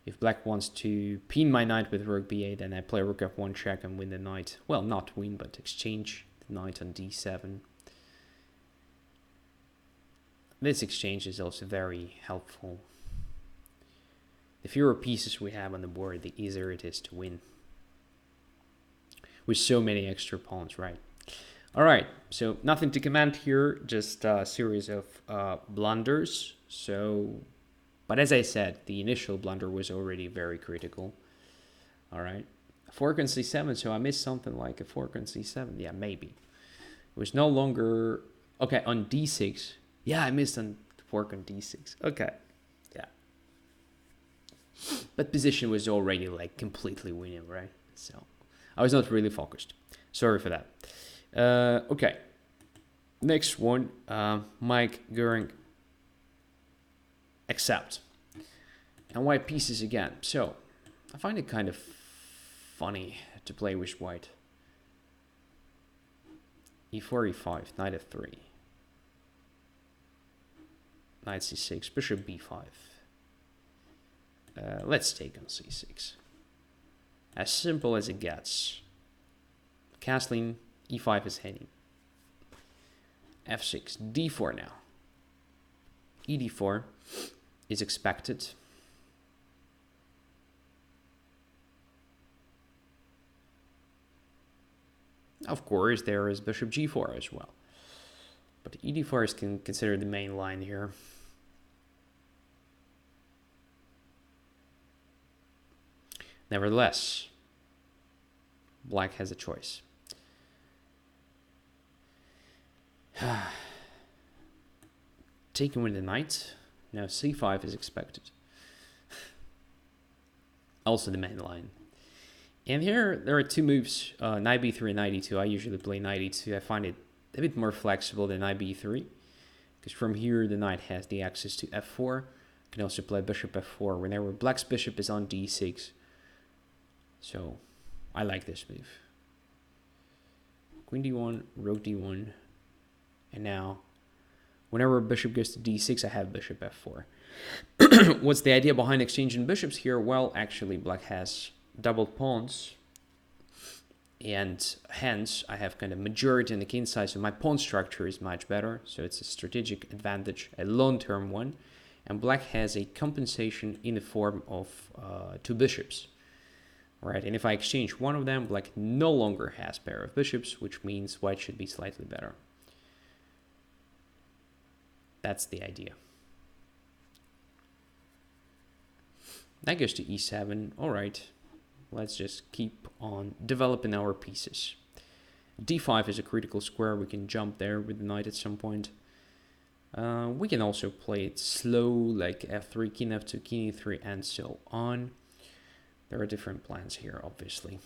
If black wants to pin my knight with rook b8, then I play rook f1 check and win the knight. Well, not win, but exchange the knight on d7. this exchange is also very helpful. The fewer pieces we have on the board, the easier it is to win. With so many extra pawns, right? All right, so nothing to comment here, just a series of blunders. So, but as I said, the initial blunder was already very critical. All right, fork on c7, so I missed something like a fork on c7. Yeah, maybe. It was no longer, okay, on d6. Yeah, I missed on fork on d6. Okay, yeah. But position was already like completely winning, right? So I was not really focused. Sorry for that. Okay, next one, Mike Goering, accept. And white pieces again. So I find it kind of funny to play with white. e4, e5, knight f3, knight c6, bishop b5. Let's take on c6. As simple as it gets. Castling, e5 is heading. f6, d4 now. ed4 is expected. Of course, there is bishop g4 as well. But ed4 is considered the main line here. Nevertheless, black has a choice. Taking with the knight. Now c5 is expected. Also the main line. And here there are two moves, knight b3 and knight e2. I usually play knight e2. I find it a bit more flexible than knight b3. Because from here the knight has the access to f4. You can also play bishop f4 whenever black's bishop is on d6. So I like this move. Queen d1, rook d1. And now, whenever bishop goes to d6, I have bishop f4. What's the idea behind exchanging bishops here? Well, actually, black has doubled pawns. And hence, I have kind of majority on the king side, so my pawn structure is much better. So it's a strategic advantage, a long-term one. And black has a compensation in the form of two bishops. Right, and if I exchange one of them, black no longer has pair of bishops, which means white should be slightly better. That's the idea. That goes to e7. All right, let's just keep on developing our pieces. d5 is a critical square. We can jump there with the knight at some point. We can also play it slow, like f3, king f2, king e3, and so on. There are different plans here, obviously.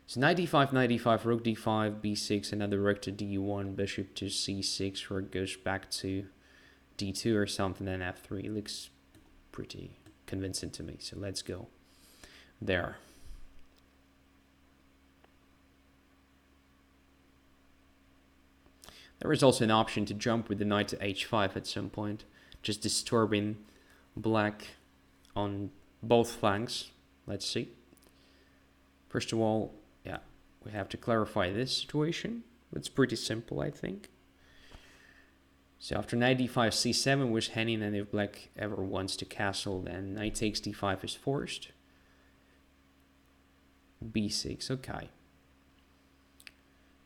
So knight d5, rook d5, b6, another rook to d1, bishop to c6, rook goes back to d2 or something, then f3. Looks pretty convincing to me, so let's go there. There is also an option to jump with the knight to h5 at some point, just disturbing black on both flanks. Let's see. First of all, yeah, we have to clarify this situation. It's pretty simple, I think. So after knight d5, c7 was hanging, and if black ever wants to castle, then knight takes d5 is forced. b6, okay.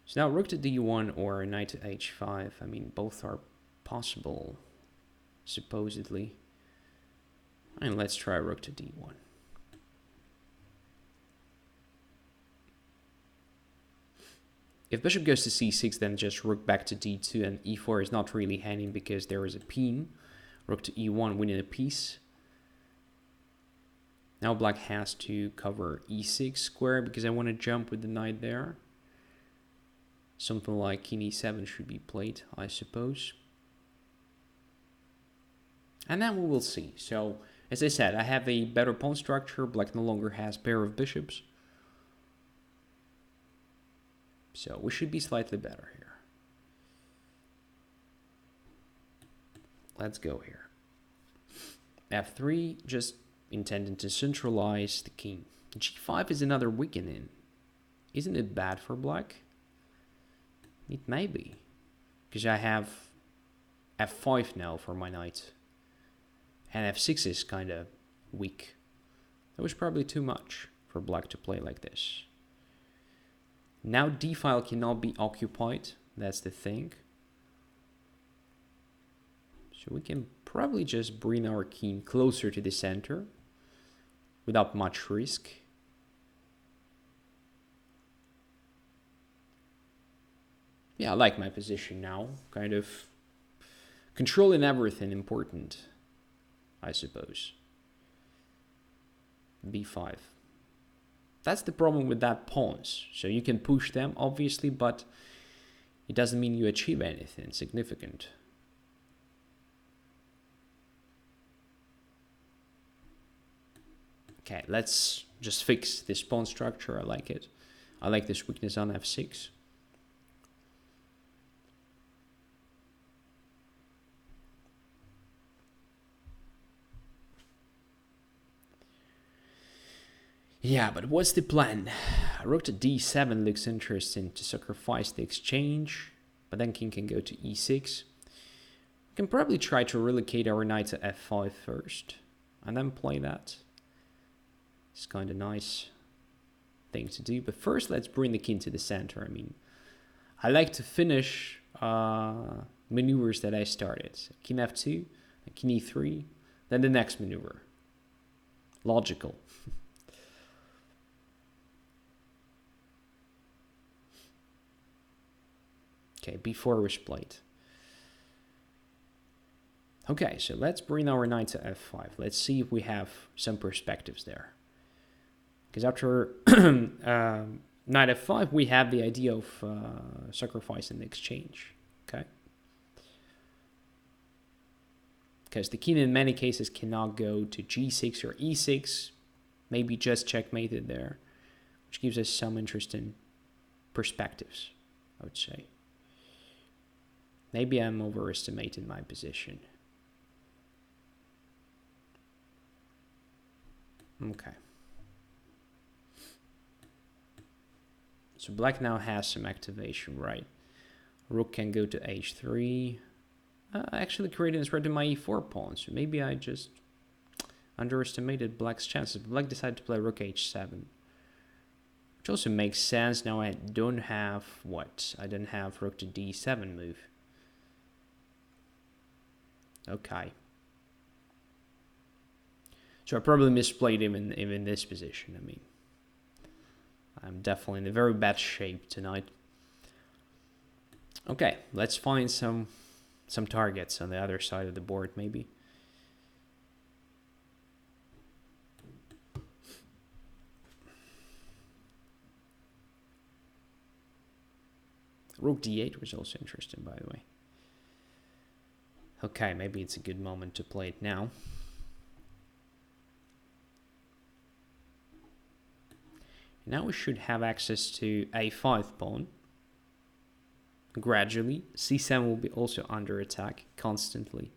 So now rook to d1 or knight to h5. I mean, both are possible, supposedly. And let's try rook to d1. If bishop goes to c6, then just rook back to d2, and e4 is not really hanging because there is a pin. Rook to e1, winning a piece. Now black has to cover e6 square because I want to jump with the knight there. Something like king e7 should be played, I suppose. And then we will see. So, as I said, I have a better pawn structure. Black no longer has pair of bishops. So we should be slightly better here. Let's go here. f3, just intending to centralize the king. g5 is another weakening. Isn't it bad for black? It may be. Because I have f5 now for my knight. And f6 is kind of weak. That was probably too much for black to play like this. Now d file cannot be occupied. That's the thing. So we can probably just bring our king closer to the center without much risk. Yeah, I like my position now. Kind of controlling everything important, I suppose. b5. That's the problem with that pawns. So you can push them, obviously, but it doesn't mean you achieve anything significant. Okay, let's just fix this pawn structure. I like it. I like this weakness on f6. Yeah, but what's the plan? Rook to d7 looks interesting to sacrifice the exchange, but then king can go to e6. We can probably try to relocate our knight to f5 first, and then play that. It's kind of nice thing to do, but first let's bring the king to the center. I mean, I like to finish maneuvers that I started. King f2, king e3, then the next maneuver. Logical. Okay, b4 was played. Okay, so let's bring our knight to f5. Let's see if we have some perspectives there. Because after knight f5, we have the idea of sacrificing the exchange. Okay. Because the king in many cases cannot go to g6 or e6. Maybe just checkmated there, which gives us some interesting perspectives, I would say. Maybe I'm overestimating my position. Okay. So black now has some activation, right? Rook can go to h3. Actually creating a threat to my e4 pawn. So maybe I just underestimated black's chances. Black decided to play rook h7. Which also makes sense. Now I don't have what? I don't have rook to d7 move. Okay. So I probably misplayed him in this position. I mean, I'm definitely in a very bad shape tonight. Okay, let's find some targets on the other side of the board, maybe. Rook d8 was also interesting, by the way. Okay, maybe it's a good moment to play it now. Now we should have access to a5 pawn. Gradually, c7 will be also under attack constantly.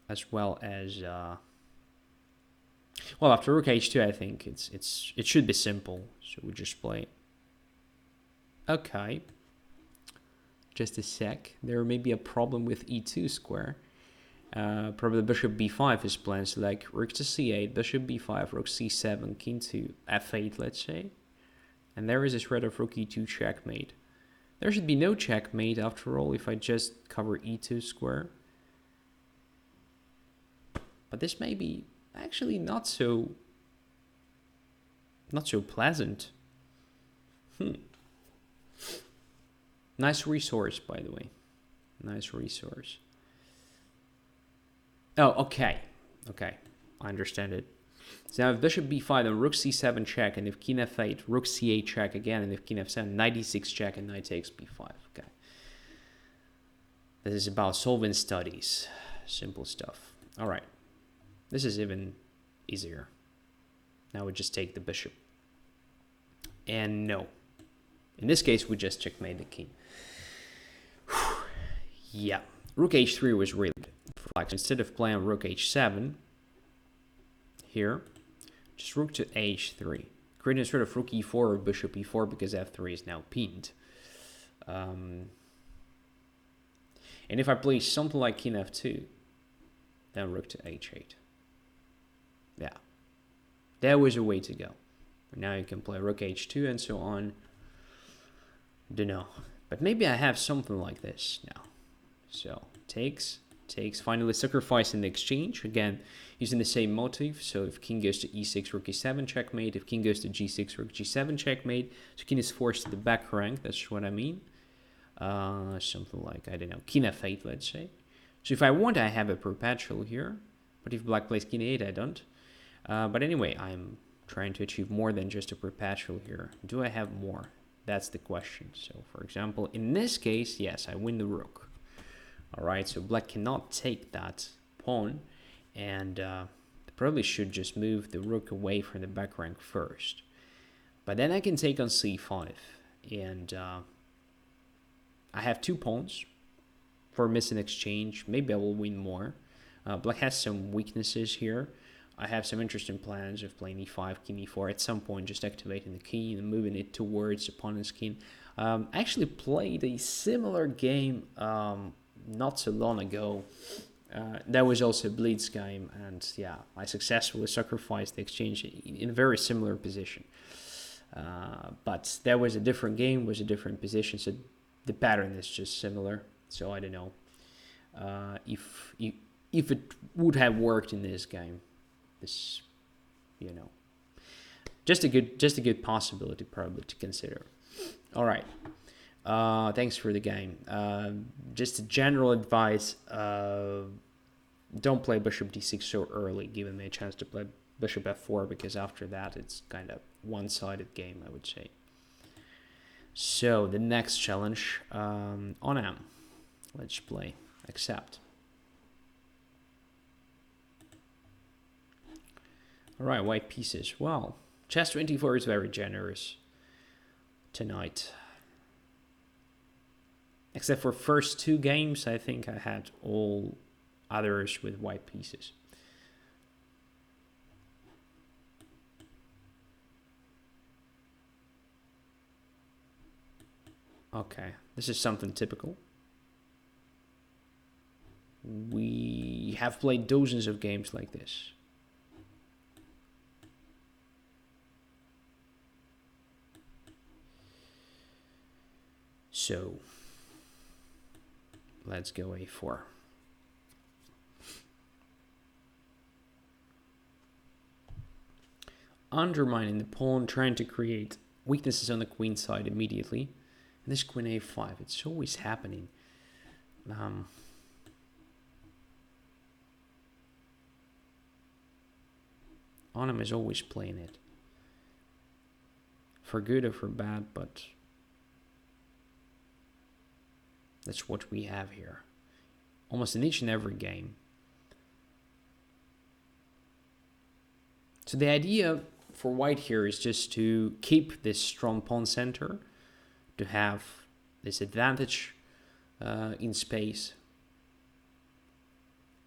As well as well, after rook h2, I think it should be simple. So we just play. Okay. Just a sec. There may be a problem with e2 square. Probably bishop b5 is planned. So like rook to c8, bishop b5, rook c7, king to f8, let's say. And there is a threat of rook e2 checkmate. There should be no checkmate after all if I just cover e2 square. But this may be actually not so pleasant. Nice resource, by the way. Nice resource. Oh, okay. Okay, I understand it. So now if bishop b5, then rook c7 check, and if king f8, rook c8 check again, and if king f7, knight e6 check, and knight takes b5. Okay. This is about solving studies. Simple stuff. All right. This is even easier. Now we just take the bishop. And no. In this case, we just checkmate the king. Yeah. Rook h3 was really good. Instead of playing rook h7 here, just rook to h3. Creating a sort of rook e4 or bishop e4 because f3 is now pinned. And if I play something like king f2, then rook to h8. Yeah, there was a way to go. Now you can play rook h2 and so on. Don't know, but maybe I have something like this now. So takes, finally sacrificing the exchange, again using the same motive. So if king goes to e6, rook e7, checkmate. If king goes to g6, rook g7, checkmate. So king is forced to the back rank, that's what I mean. Something like, I don't know, king f8, let's say. So if I want, I have a perpetual here, but if black plays king e8, I don't. But anyway, I'm trying to achieve more than just a perpetual here. Do I have more? That's the question. So for example, in this case, yes, I win the rook. All right, so black cannot take that pawn, and probably should just move the rook away from the back rank first. But then I can take on c5, and I have 2 pawns for missing exchange. Maybe I will win more. Black has some weaknesses here. I have some interesting plans of playing e5, king e4, at some point just activating the king and moving it towards opponent's king. I actually played a similar game not so long ago. That was also a Blitz game, and yeah, I successfully sacrificed the exchange in a very similar position. But that was a different game, was a different position, so the pattern is just similar. So I don't know if it would have worked in this game. This, you know, just a good possibility probably to consider. All right. Thanks for the game. Just a general advice, don't play bishop d6 so early, giving me a chance to play bishop f4, because after that it's kind of one-sided game, I would say. So the next challenge, on M. Let's play accept. All right, white pieces. Well, chess 24 is very generous tonight. Except for first 2 games, I think I had all others with white pieces. Okay, this is something typical. We have played dozens of games like this. So let's go a4. Undermining the pawn, trying to create weaknesses on the queen side immediately. And this queen a5, it's always happening. Arnhem is always playing it. For good or for bad, but that's what we have here. Almost in each and every game. So the idea for white here is just to keep this strong pawn center, to have this advantage in space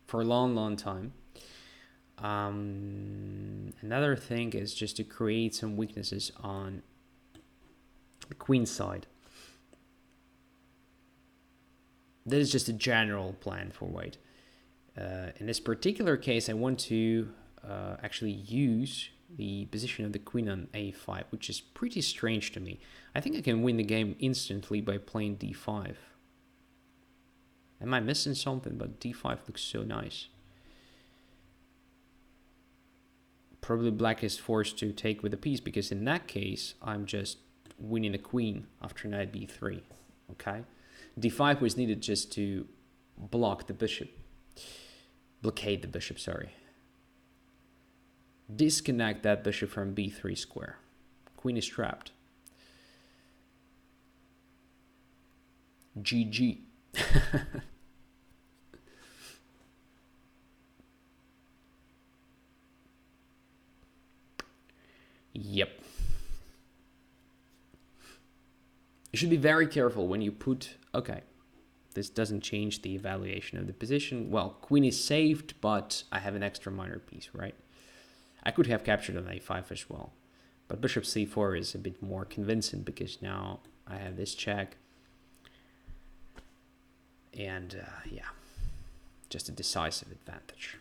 for a long time. Another thing is just to create some weaknesses on the queen side. That is just a general plan for white. In this particular case, I want to actually use the position of the queen on a5, which is pretty strange to me. I think I can win the game instantly by playing d5. Am I missing something? But d5 looks so nice. Probably black is forced to take with a piece, because in that case, I'm just winning the queen after knight b3. Okay? d5 was needed just to block the bishop. Blockade the bishop, sorry. Disconnect that bishop from b3 square. Queen is trapped. GG. Yep. You should be very careful when you put... Okay, this doesn't change the evaluation of the position. Well, queen is saved, but I have an extra minor piece, right? I could have captured on a5 as well. But bishop c4 is a bit more convincing, because now I have this check. And yeah, just a decisive advantage.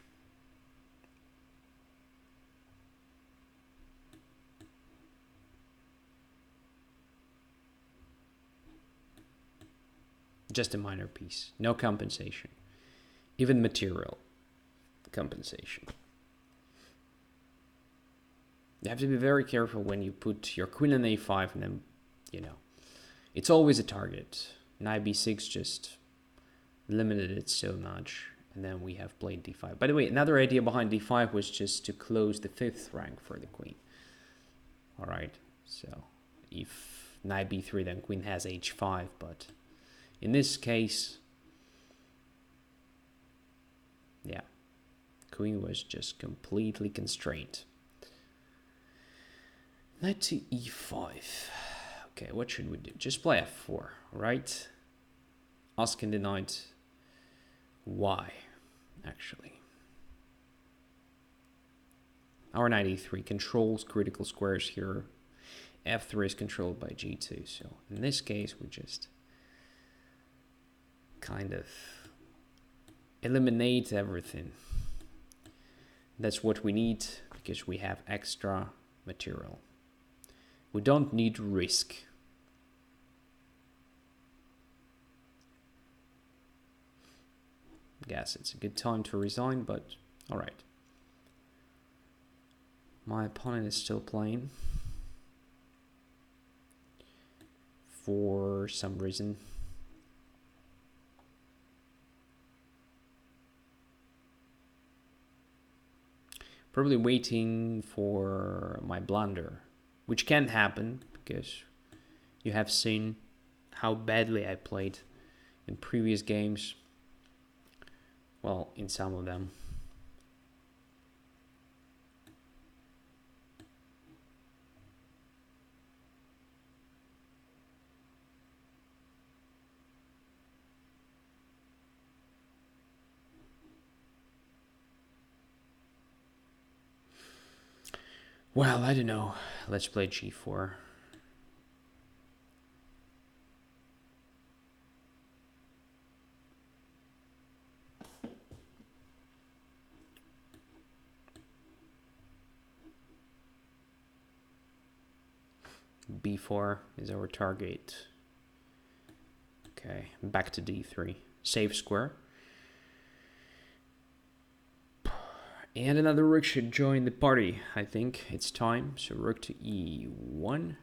Just a minor piece, no compensation, even material compensation. You have to be very careful when you put your queen on a5 and then, you know, it's always a target. Knight b6 just limited it so much. And then we have played d5. By the way, another idea behind d5 was just to close the 5th rank for the queen. All right, so if knight b3, then queen has h5. But in this case, yeah, queen was just completely constrained. Knight to e5. Okay, what should we do? Just play f4, right? Asking the knight why, actually. Our knight e3 controls critical squares here. f3 is controlled by g2. So in this case, we just kind of eliminate everything. That's what we need because we have extra material. We don't need risk. Guess it's a good time to resign, but all right. My opponent is still playing for some reason. Probably waiting for my blunder, which can happen because you have seen how badly I played in previous games. Well, in some of them. Well, I don't know. Let's play g4. b4 is our target. Okay, back to d3. Save square. And another rook should join the party. I think it's time. So rook to e1.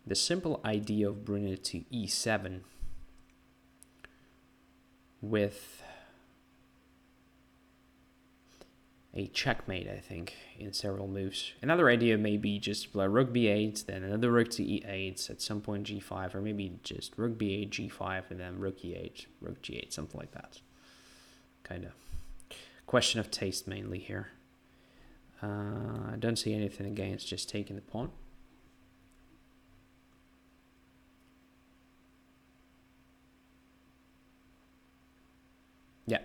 The simple idea of bringing it to e7 with a checkmate, I think, in several moves. Another idea may be just play rook b8, then another rook to e8, at some point g5, or maybe just rook b8, g5, and then rook e8, rook g8, something like that. Kind of question of taste mainly here. I don't see anything against just taking the pawn. Yeah.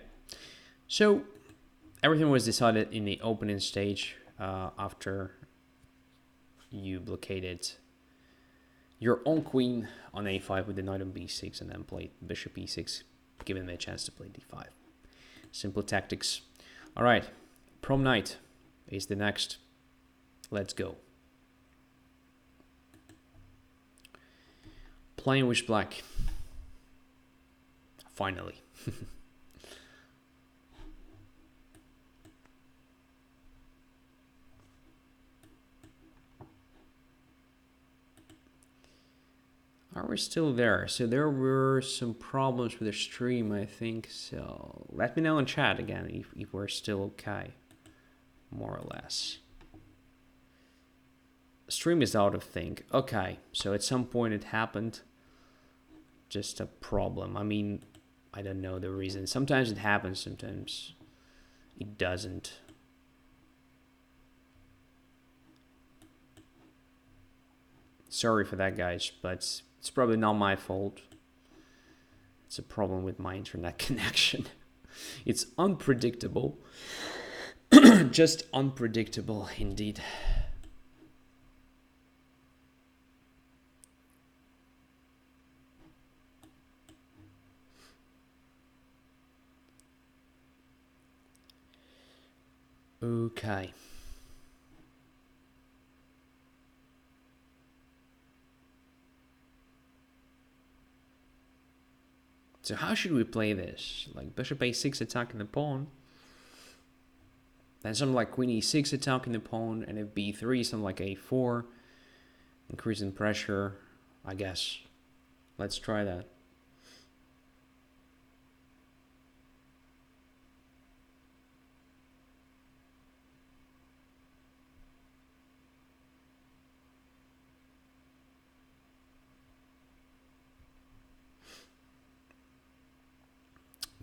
So everything was decided in the opening stage after you blockaded your own queen on a5 with the knight on b6 and then played bishop e6, giving me a chance to play d5. Simple tactics. All right, prom night is the next. Let's go. Playing with black. Finally. Are we still there? So there were some problems with the stream, I think. So let me know in chat again if we're still okay, more or less. Stream is out of sync. Okay, so at some point it happened. Just a problem. I mean, I don't know the reason. Sometimes it happens, sometimes it doesn't. Sorry for that, guys, but it's probably not my fault. It's a problem with my internet connection. It's unpredictable. Just unpredictable indeed. Okay. So how should we play this? Like bishop a6 attacking the pawn. Then something like queen e6 attacking the pawn. And if b3, something like a4. Increasing pressure, I guess. Let's try that.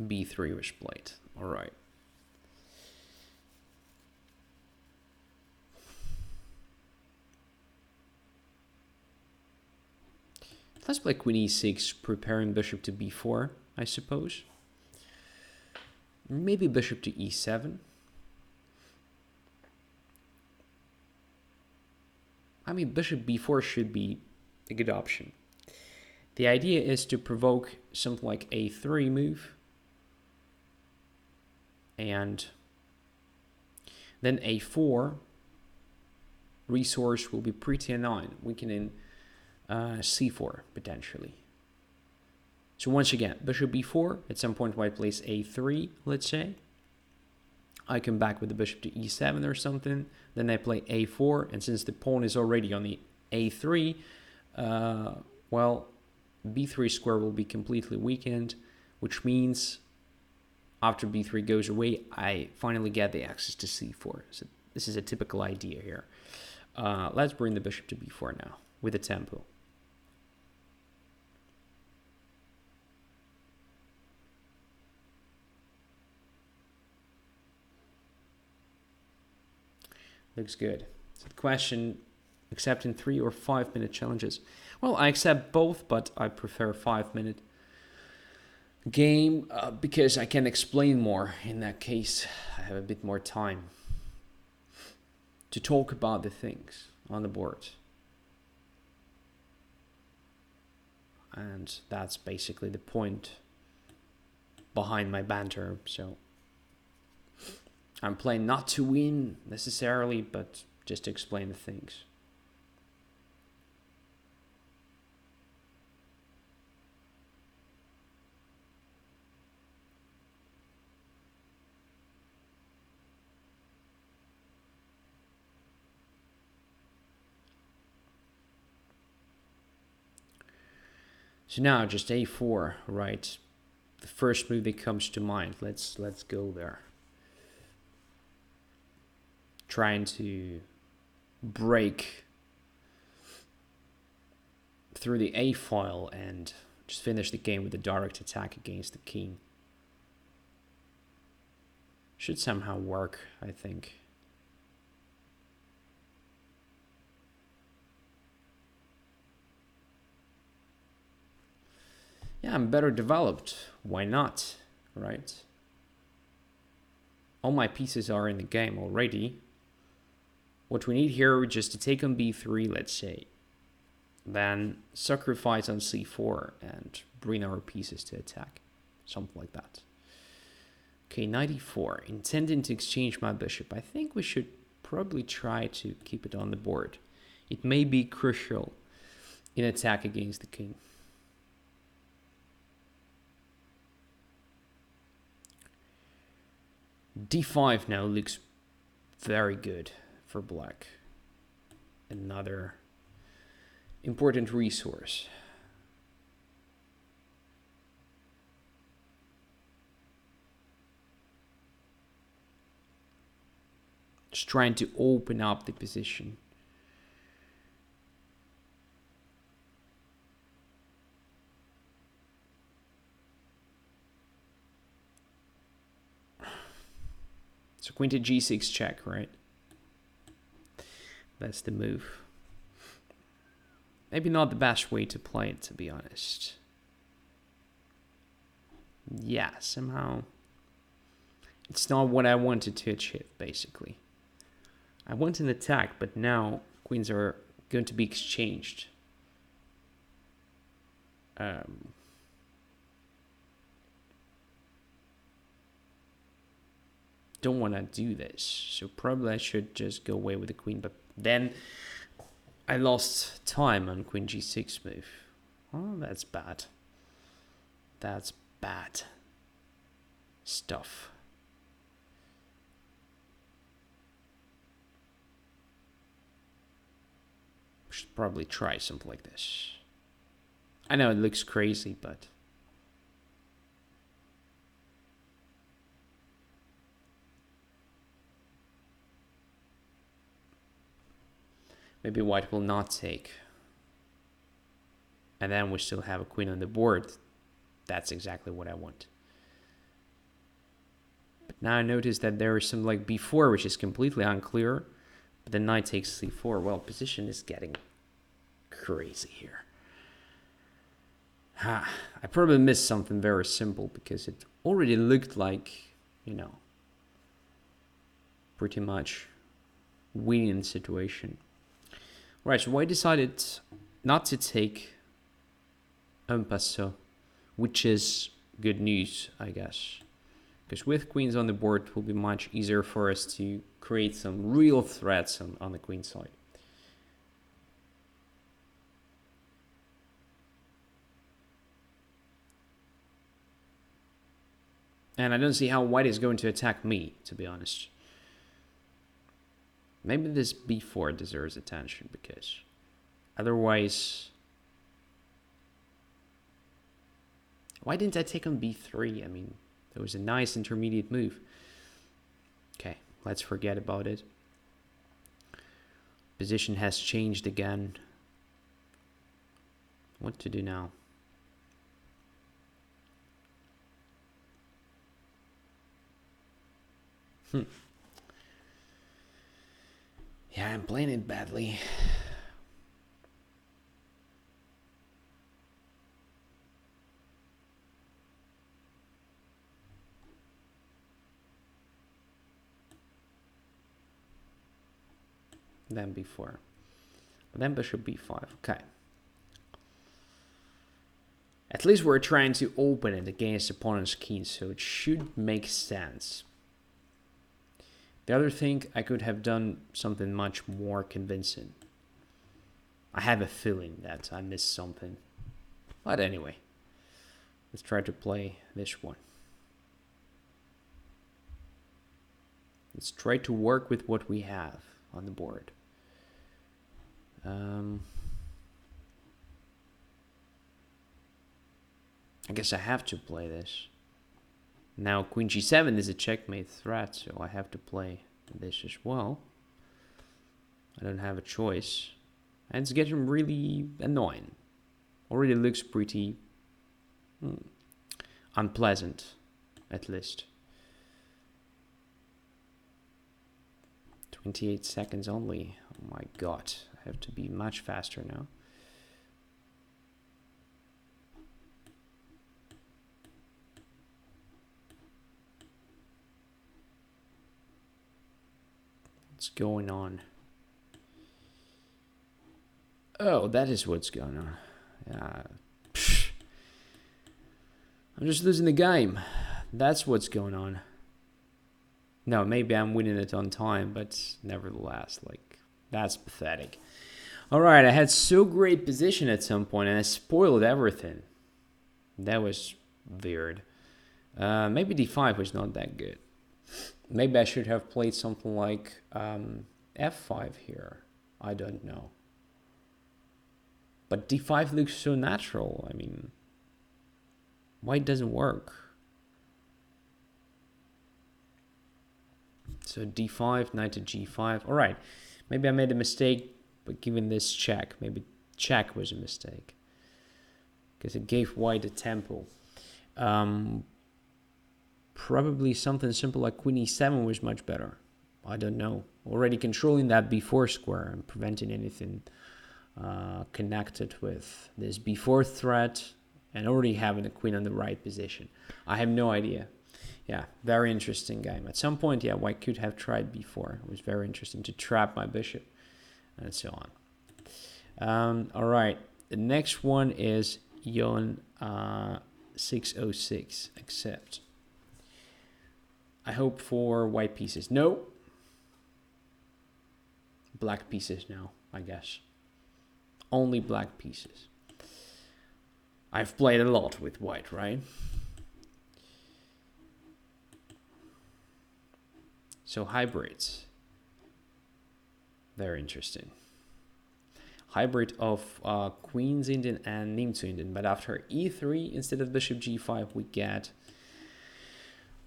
b3 was played. All right. Let's play queen e6, preparing bishop to b4, I suppose. Maybe bishop to e7. I mean, bishop b4 should be a good option. The idea is to provoke something like a3 move. And then a4 resource will be pretty annoying. We can in c4 potentially. So once again, bishop b4. At some point white plays a3, let's say. I come back with the bishop to e7 or something. Then I play a4, and since the pawn is already on the a3, well, b3 square will be completely weakened, which means after b3 goes away, I finally get the access to c4. So this is a typical idea here. Let's bring the bishop to b4 now with the tempo. Looks good. So the question, accepting 3 or 5 minute challenges. Well, I accept both, but I prefer 5-minute game because I can explain more. In that case, I have a bit more time to talk about the things on the board. And that's basically the point behind my banter. So I'm playing not to win necessarily, but just to explain the things. So now just a4, right? The first move that comes to mind. Let's go there. Trying to break through the a file and just finish the game with a direct attack against the king. Should somehow work, I think. Yeah, I'm better developed. Why not, right? All my pieces are in the game already. What we need here is just to take on b3, let's say. Then sacrifice on c4 and bring our pieces to attack. Something like that. Okay, knight e4. Intending to exchange my bishop. I think we should probably try to keep it on the board. It may be crucial in attack against the king. d5 now looks very good for black. Another important resource. Just trying to open up the position. So queen to g6 check, right? That's the move. Maybe not the best way to play it, to be honest. Yeah, somehow it's not what I wanted to achieve, basically. I want an attack, but now queens are going to be exchanged. don't want to do this. So probably I should just go away with the queen. But then I lost time on queen g6 move. Oh, that's bad. That's bad stuff. Should probably try something like this. I know it looks crazy, but maybe white will not take. And then we still have a queen on the board. That's exactly what I want. But now I notice that there is some like b4, which is completely unclear. But the knight takes c4. Well, position is getting crazy here. I probably missed something very simple because it already looked like, you know, pretty much winning situation. Right, so I decided not to take un passant, which is good news, I guess. Because with queens on the board, it will be much easier for us to create some real threats on the queen side. And I don't see how white is going to attack me, to be honest. Maybe this b4 deserves attention, because otherwise... Why didn't I take on b3? I mean, that was a nice intermediate move. Okay, let's forget about it. Position has changed again. What to do now? Yeah, I'm playing it badly. Then b4. Then bishop b5. Okay. At least we're trying to open it against opponent's king, so it should make sense. The other thing, I could have done something much more convincing. I have a feeling that I missed something. But anyway, let's try to play this one. Let's try to work with what we have on the board. I guess I have to play this. Now queen g7 is a checkmate threat, so I have to play this as well. I don't have a choice. And it's getting really annoying. Already looks pretty unpleasant, at least. 28 seconds only. Oh my god, I have to be much faster now. What's going on? Oh, that is what's going on. Yeah. I'm just losing the game. That's what's going on. No, maybe I'm winning it on time, but nevertheless, like, that's pathetic. All right, I had so great position at some point, and I spoiled everything. That was weird. Maybe d5 was not that good. Maybe I should have played something like f5 here. I don't know. But d5 looks so natural. I mean, why it doesn't work? So d5, knight to g5. All right, maybe I made a mistake, but given this check, maybe check was a mistake. Because it gave white a tempo. Probably something simple like queen e7 was much better. I don't know. Already controlling that b4 square and preventing anything connected with this b4 threat, and already having the queen on the right position. I have no idea. Yeah, very interesting game. At some point, yeah, white could have tried b4. It was very interesting to trap my bishop and so on. All right, the next one is Yon 606, accept. I hope for white pieces. No. Black pieces now, I guess. Only black pieces. I've played a lot with white, right? So hybrids. Very interesting. Hybrid of Queen's Indian and Nimzo Indian. But after e3, instead of bishop g5, we get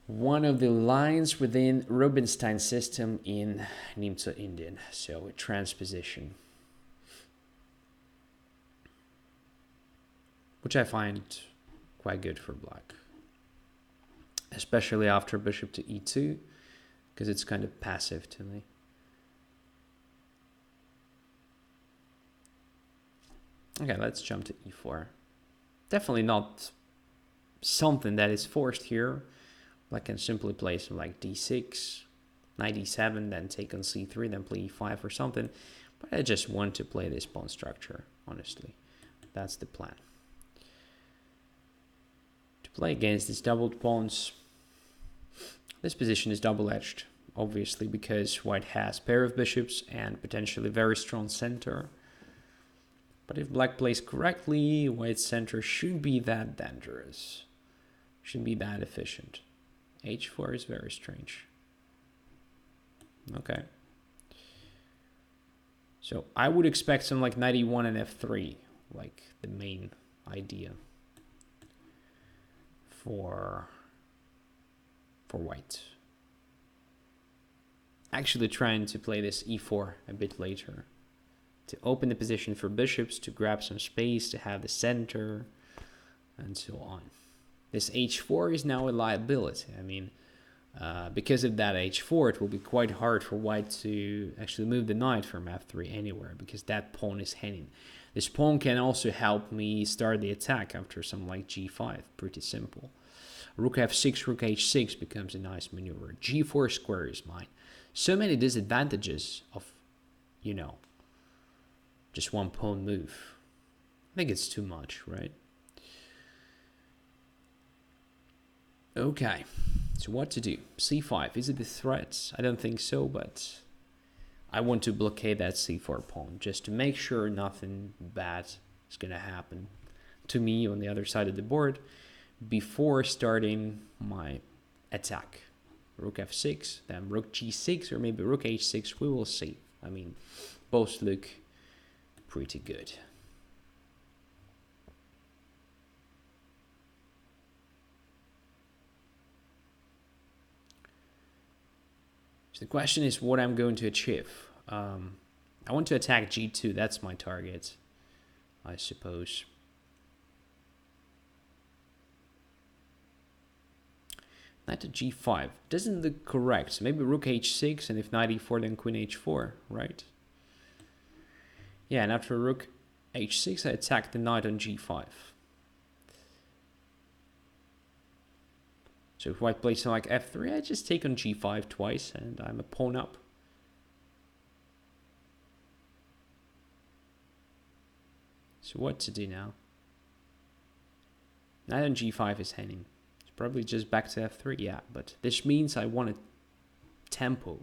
one of the lines within Rubinstein's system in Nimzo Indian. So a transposition. Which I find quite good for black. Especially after bishop to e2, because it's kind of passive to me. Okay, let's jump to e4. Definitely not something that is forced here. I can simply play some like d6, knight e7, then take on c3, then play e5 or something. But I just want to play this pawn structure, honestly. That's the plan. To play against these doubled pawns, this position is double-edged, obviously, because white has pair of bishops and potentially very strong center. But if black plays correctly, white's center shouldn't be that dangerous. Shouldn't be that efficient. h4 is very strange. Okay. So I would expect something like knight e1 and f3, like the main idea for white. Actually trying to play this e4 a bit later, to open the position for bishops, to grab some space, to have the center, and so on. This h4 is now a liability. I mean, because of that h4, it will be quite hard for white to actually move the knight from f3 anywhere, because that pawn is hanging. This pawn can also help me start the attack after something like g5. Pretty simple. Rook f6, rook h6 becomes a nice maneuver. g4 square is mine. So many disadvantages of, you know, just one pawn move. I think it's too much, right? Okay, so what to do? c5, is it a threat? I don't think so, but I want to blockade that c4 pawn just to make sure nothing bad is going to happen to me on the other side of the board before starting my attack. Rook f6, then rook g6, or maybe rook h6, we will see. I mean, both look pretty good. So the question is what I'm going to achieve. I want to attack g2, that's my target, I suppose. Knight to g5 doesn't look correct. So maybe rook h6, and if knight e4, then queen h4, right? Yeah, and after rook h6, I attack the knight on g5. So if white plays something like f3, I just take on g5 twice, and I'm a pawn up. So what to do now? Knight on g5 is hanging. Probably just back to f3, yeah, but this means I want a tempo.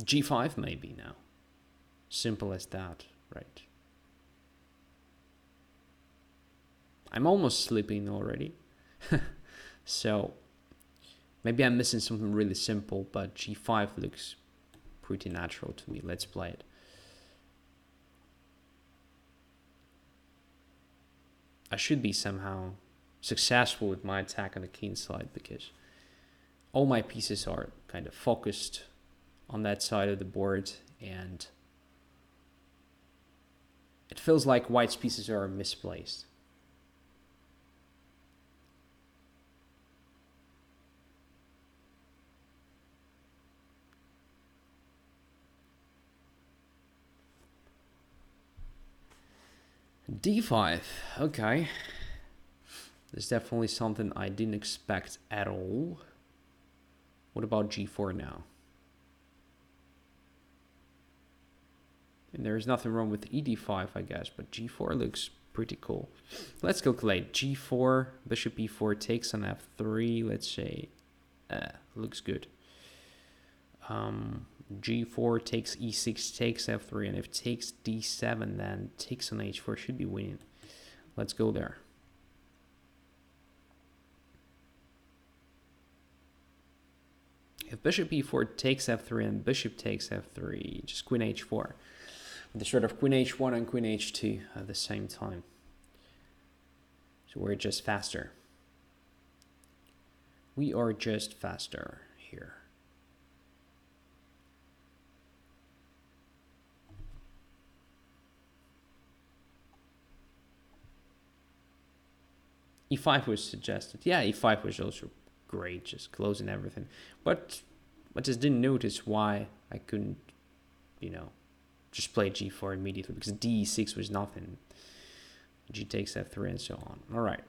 g5 maybe now. Simple as that, right? I'm almost sleeping already. So maybe I'm missing something really simple, but g5 looks pretty natural to me. Let's play it. I should be somehow successful with my attack on the king side because all my pieces are kind of focused on that side of the board, and it feels like white's pieces are misplaced. d5, okay. There's definitely something I didn't expect at all. What about g4 now? And there's nothing wrong with ed5, I guess, but g4 looks pretty cool. Let's calculate. G4, bishop e4 takes on f3. Let's say, looks good. G4 takes e6, takes f3, and if takes d7, then takes on h4 should be winning. Let's go there. If bishop e4 takes f3 and bishop takes f3, just queen h4. The sort of queen h1 and queen h2 at the same time. So we're just faster. We are just faster here. E5 was suggested. Yeah, e5 was also great, just closing everything. But I just didn't notice why I couldn't, you know, just play g4 immediately, because d6 was nothing. G takes f3 and so on. All right,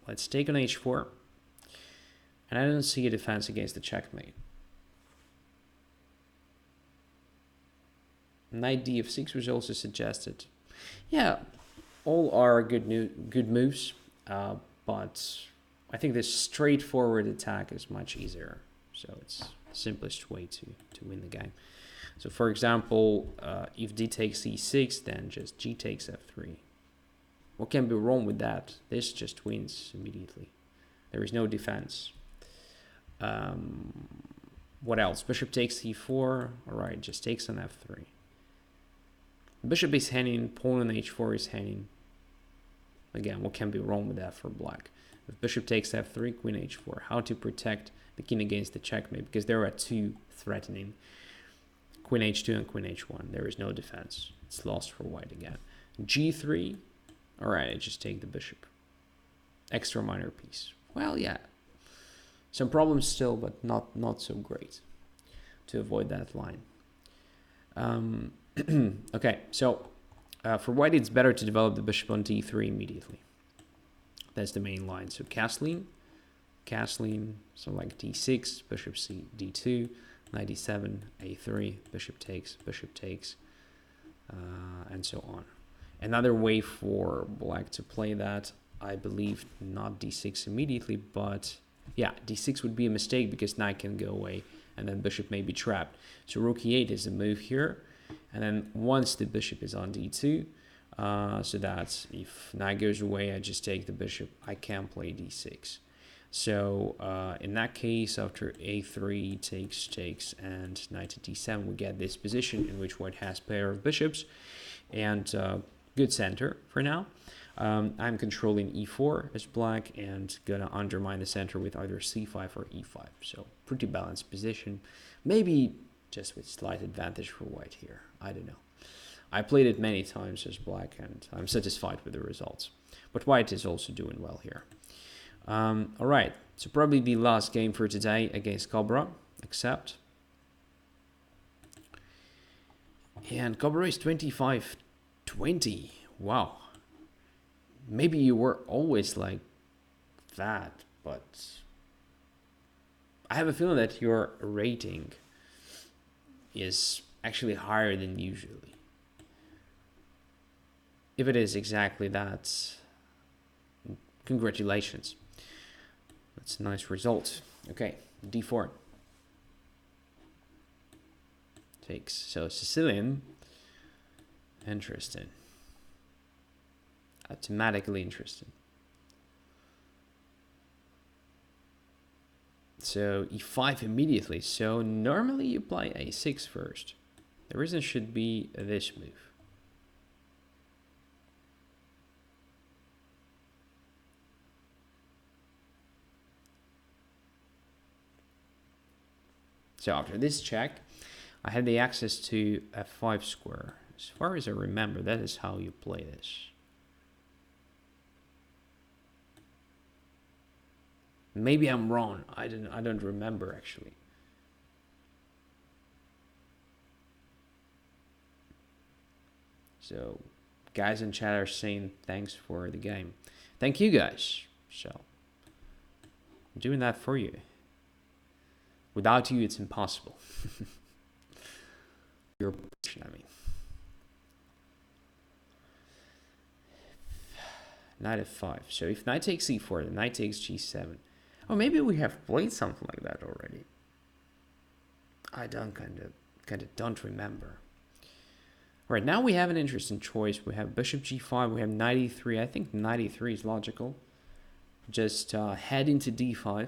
let's take on h4. And I don't see a defense against the checkmate. Knight df6 was also suggested. Yeah, all are good moves, but I think this straightforward attack is much easier. So it's the simplest way to win the game. So for example, if d takes e6, then just g takes f3. What can be wrong with that? This just wins immediately. There is no defense. What else? Bishop takes e4. All right, just takes on f3. Bishop is hanging, pawn on h4 is hanging. Again, what can be wrong with that for black? If bishop takes f3, queen h4. How to protect the king against the checkmate? Because there are two threatening. Queen h2 and queen h1. There is no defense. It's lost for white again. g3. All right, I just take the bishop. Extra minor piece. Well, yeah. Some problems still, but not so great to avoid that line. Okay, so for white, it's better to develop the bishop on d3 immediately. That's the main line. So castling, so like d6, bishop c, d2, knight d7, a3, bishop takes, and so on. Another way for black to play that, I believe, not d6 immediately, but yeah, d6 would be a mistake because knight can go away and then bishop may be trapped. So rook e8 is a move here. And then once the bishop is on d2, so that if knight goes away, I just take the bishop. I can't play d6. So in that case, after a3 takes, and knight to d7, we get this position in which white has pair of bishops and good center for now. I'm controlling e4 as black and gonna undermine the center with either c5 or e5. So pretty balanced position. Maybe just with slight advantage for white here. I don't know. I played it many times as black and I'm satisfied with the results. But white is also doing well here. All right, so probably the last game for today against Cobra, except. And Cobra is 25-20. Wow. Maybe you were always like that, but I have a feeling that your rating is actually higher than usually. If it is exactly that, congratulations. That's a nice result. Okay, d4 takes. So Sicilian, interesting. Thematically interesting. So e5 immediately. So normally you play a6 first. The reason should be this move. So after this check, I had the access to f5 square. As far as I remember, that is how you play this. Maybe I'm wrong. I don't remember actually. So guys in chat are saying thanks for the game. Thank you guys. So I'm doing that for you. Without you, it's impossible. Your position, I mean. knight f5. So if knight takes c4, then knight takes g7. Oh, maybe we have played something like that already. I don't kind of don't remember. All right, now we have an interesting choice. We have bishop g5. We have knight e3. I think knight e3 is logical. Just head into d5,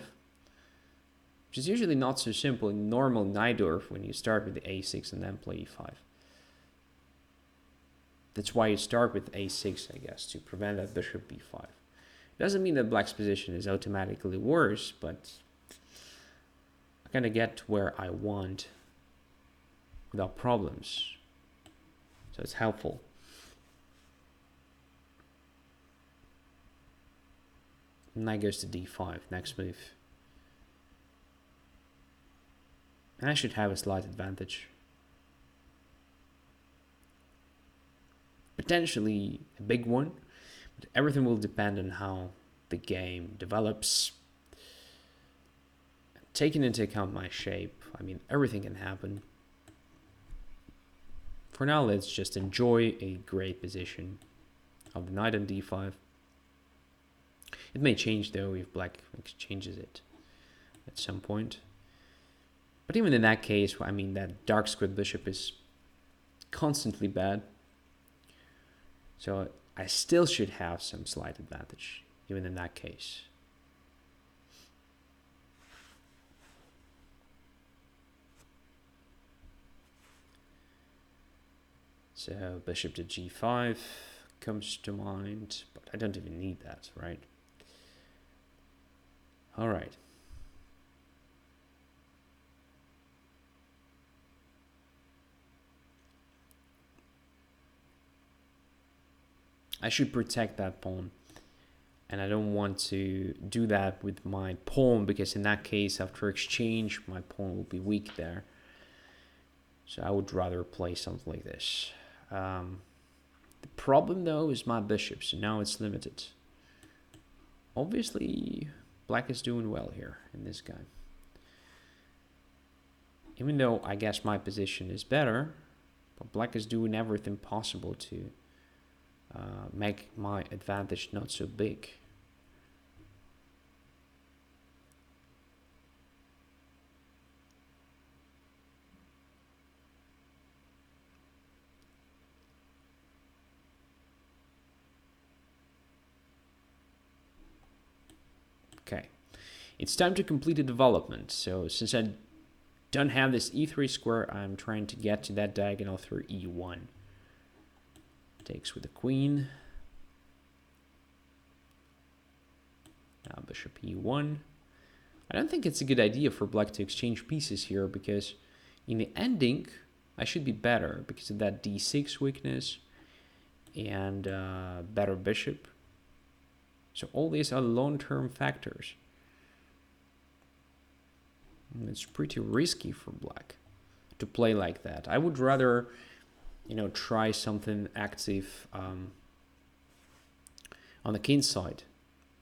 which is usually not so simple in normal Najdorf when you start with the a6 and then play e5. That's why you start with a6, I guess, to prevent that bishop b5. It doesn't mean that black's position is automatically worse, but I kind of get where I want without problems. So it's helpful. Knight goes to d5, next move. And I should have a slight advantage. Potentially a big one, but everything will depend on how the game develops. Taking into account my shape, I mean, everything can happen. For now, let's just enjoy a great position of the knight on d5. It may change though if black exchanges it at some point. But even in that case, I mean, that dark squared bishop is constantly bad. So I still should have some slight advantage, even in that case. So bishop to g5 comes to mind, but I don't even need that, right? All right. I should protect that pawn, and I don't want to do that with my pawn, because in that case, after exchange, my pawn will be weak there. So I would rather play something like this. The problem though is my bishop, so now it's limited. Obviously, black is doing well here in this game. Even though I guess my position is better, but black is doing everything possible to make my advantage not so big. Okay, it's time to complete the development. So since I don't have this e3 square, I'm trying to get to that diagonal through e1. Takes with the queen. Now bishop e1. I don't think it's a good idea for black to exchange pieces here, because in the ending I should be better because of that d6 weakness and better bishop. So all these are long-term factors. And it's pretty risky for black to play like that. I would rather, you know, try something active on the king side.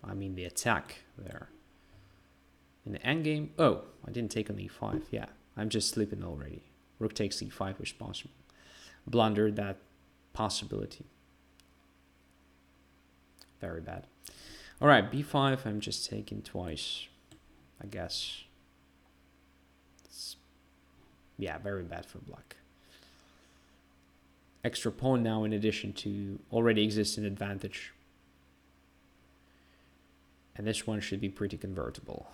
I mean the attack there. In the endgame, oh, I didn't take on e5. Yeah, I'm just sleeping already. Rook takes e5 was possible. Blundered that possibility. Very bad. All right, b5, I'm just taking twice, I guess. Yeah, very bad for black. Extra pawn now in addition to already existing advantage. And this one should be pretty convertible.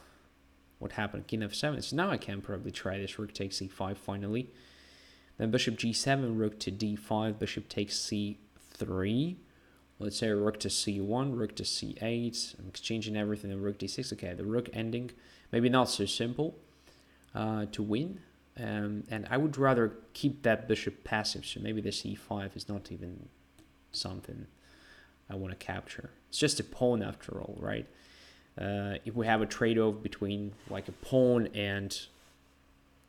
What happened? King f7. So now I can probably try this. Rook takes e5 finally. Then bishop g7, rook to d5, bishop takes c3. Let's say rook to c1, rook to c8. I'm exchanging everything in rook d6. Okay, the rook ending. Maybe not so simple to win. And I would rather keep that bishop passive. So maybe this e5 is not even something I want to capture. It's just a pawn after all, right? If we have a trade-off between like a pawn and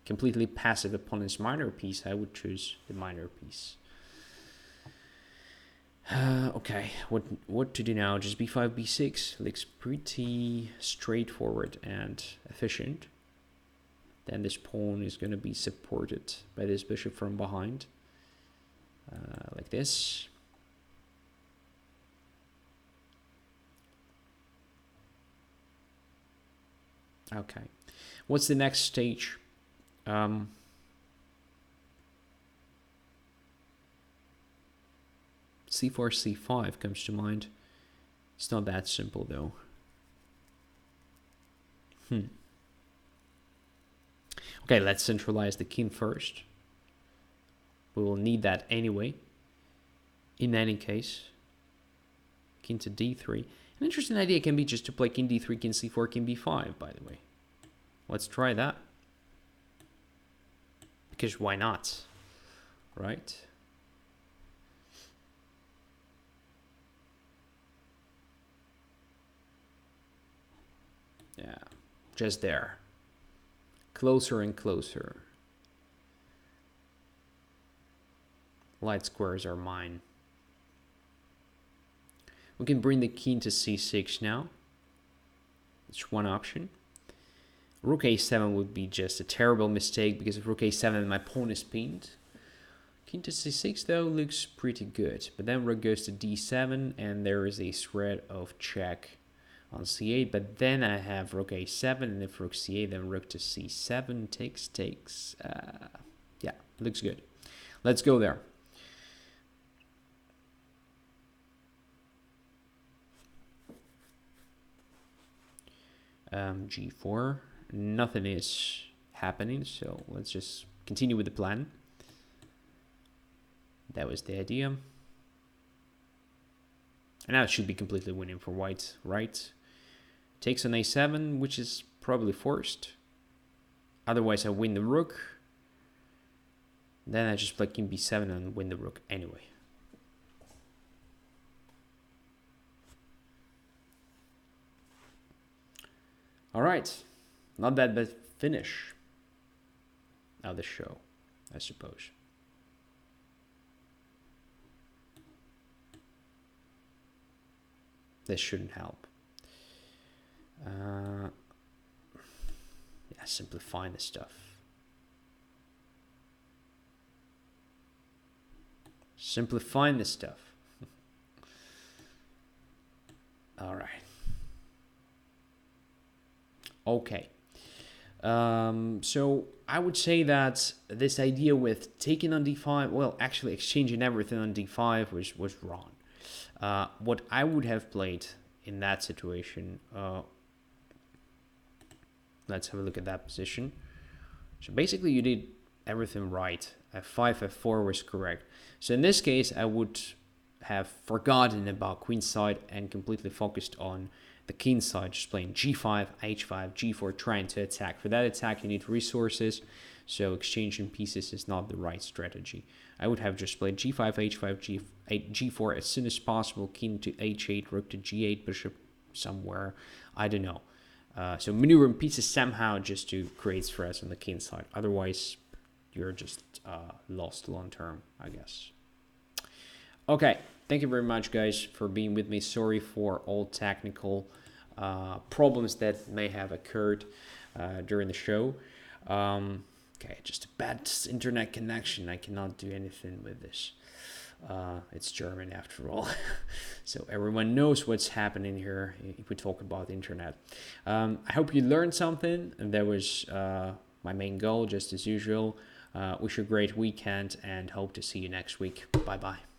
completely passive opponent's minor piece, I would choose the minor piece. Okay, what to do now? Just b5, b6 looks pretty straightforward and efficient. Then this pawn is going to be supported by this bishop from behind, like this. Okay. What's the next stage? C4, C5 comes to mind. It's not that simple though. Okay, let's centralize the king first. We will need that anyway. In any case, king to d3. An interesting idea can be just to play king d3, king c4, king b5, by the way. Let's try that. Because why not? Right? Yeah, just there. Closer and closer. Light squares are mine. We can bring the king to c6 now. It's one option. Rook a7 would be just a terrible mistake because if rook a7 my pawn is pinned. King to c6 though looks pretty good. But then rook goes to d7 and there is a threat of check on c8. But then I have rook a7 and if rook c8 then rook to c7 takes. Yeah, looks good. Let's go there. G4, nothing is happening, so let's just continue with the plan. That was the idea. And now it should be completely winning for white, right? Takes on a7, which is probably forced. Otherwise I win the rook. Then I just play king b7 and win the rook anyway. All right, not that bad finish of the show, I suppose. This shouldn't help. Yeah, simplifying the stuff. Simplifying the stuff. All right. Okay, so I would say that this idea with taking on d5, well, actually exchanging everything on d5 was wrong. What I would have played in that situation, let's have a look at that position. So basically you did everything right. f5, f4 was correct. So in this case, I would have forgotten about queen side and completely focused on the king side, just playing g5, h5, g4, trying to attack. For that attack, you need resources, so exchanging pieces is not the right strategy. I would have just played g5, h5, g4 as soon as possible, king to h8, rook to g8, bishop somewhere, I don't know. So maneuvering pieces somehow just to create stress on the king side. Otherwise, you're just lost long term, I guess. Okay, thank you very much, guys, for being with me. Sorry for all technical problems that may have occurred during the show. Okay, just a bad internet connection. I cannot do anything with this. It's German after all. So everyone knows what's happening here if we talk about the internet. I hope you learned something. That was my main goal, just as usual. Wish you a great weekend and hope to see you next week. Bye-bye.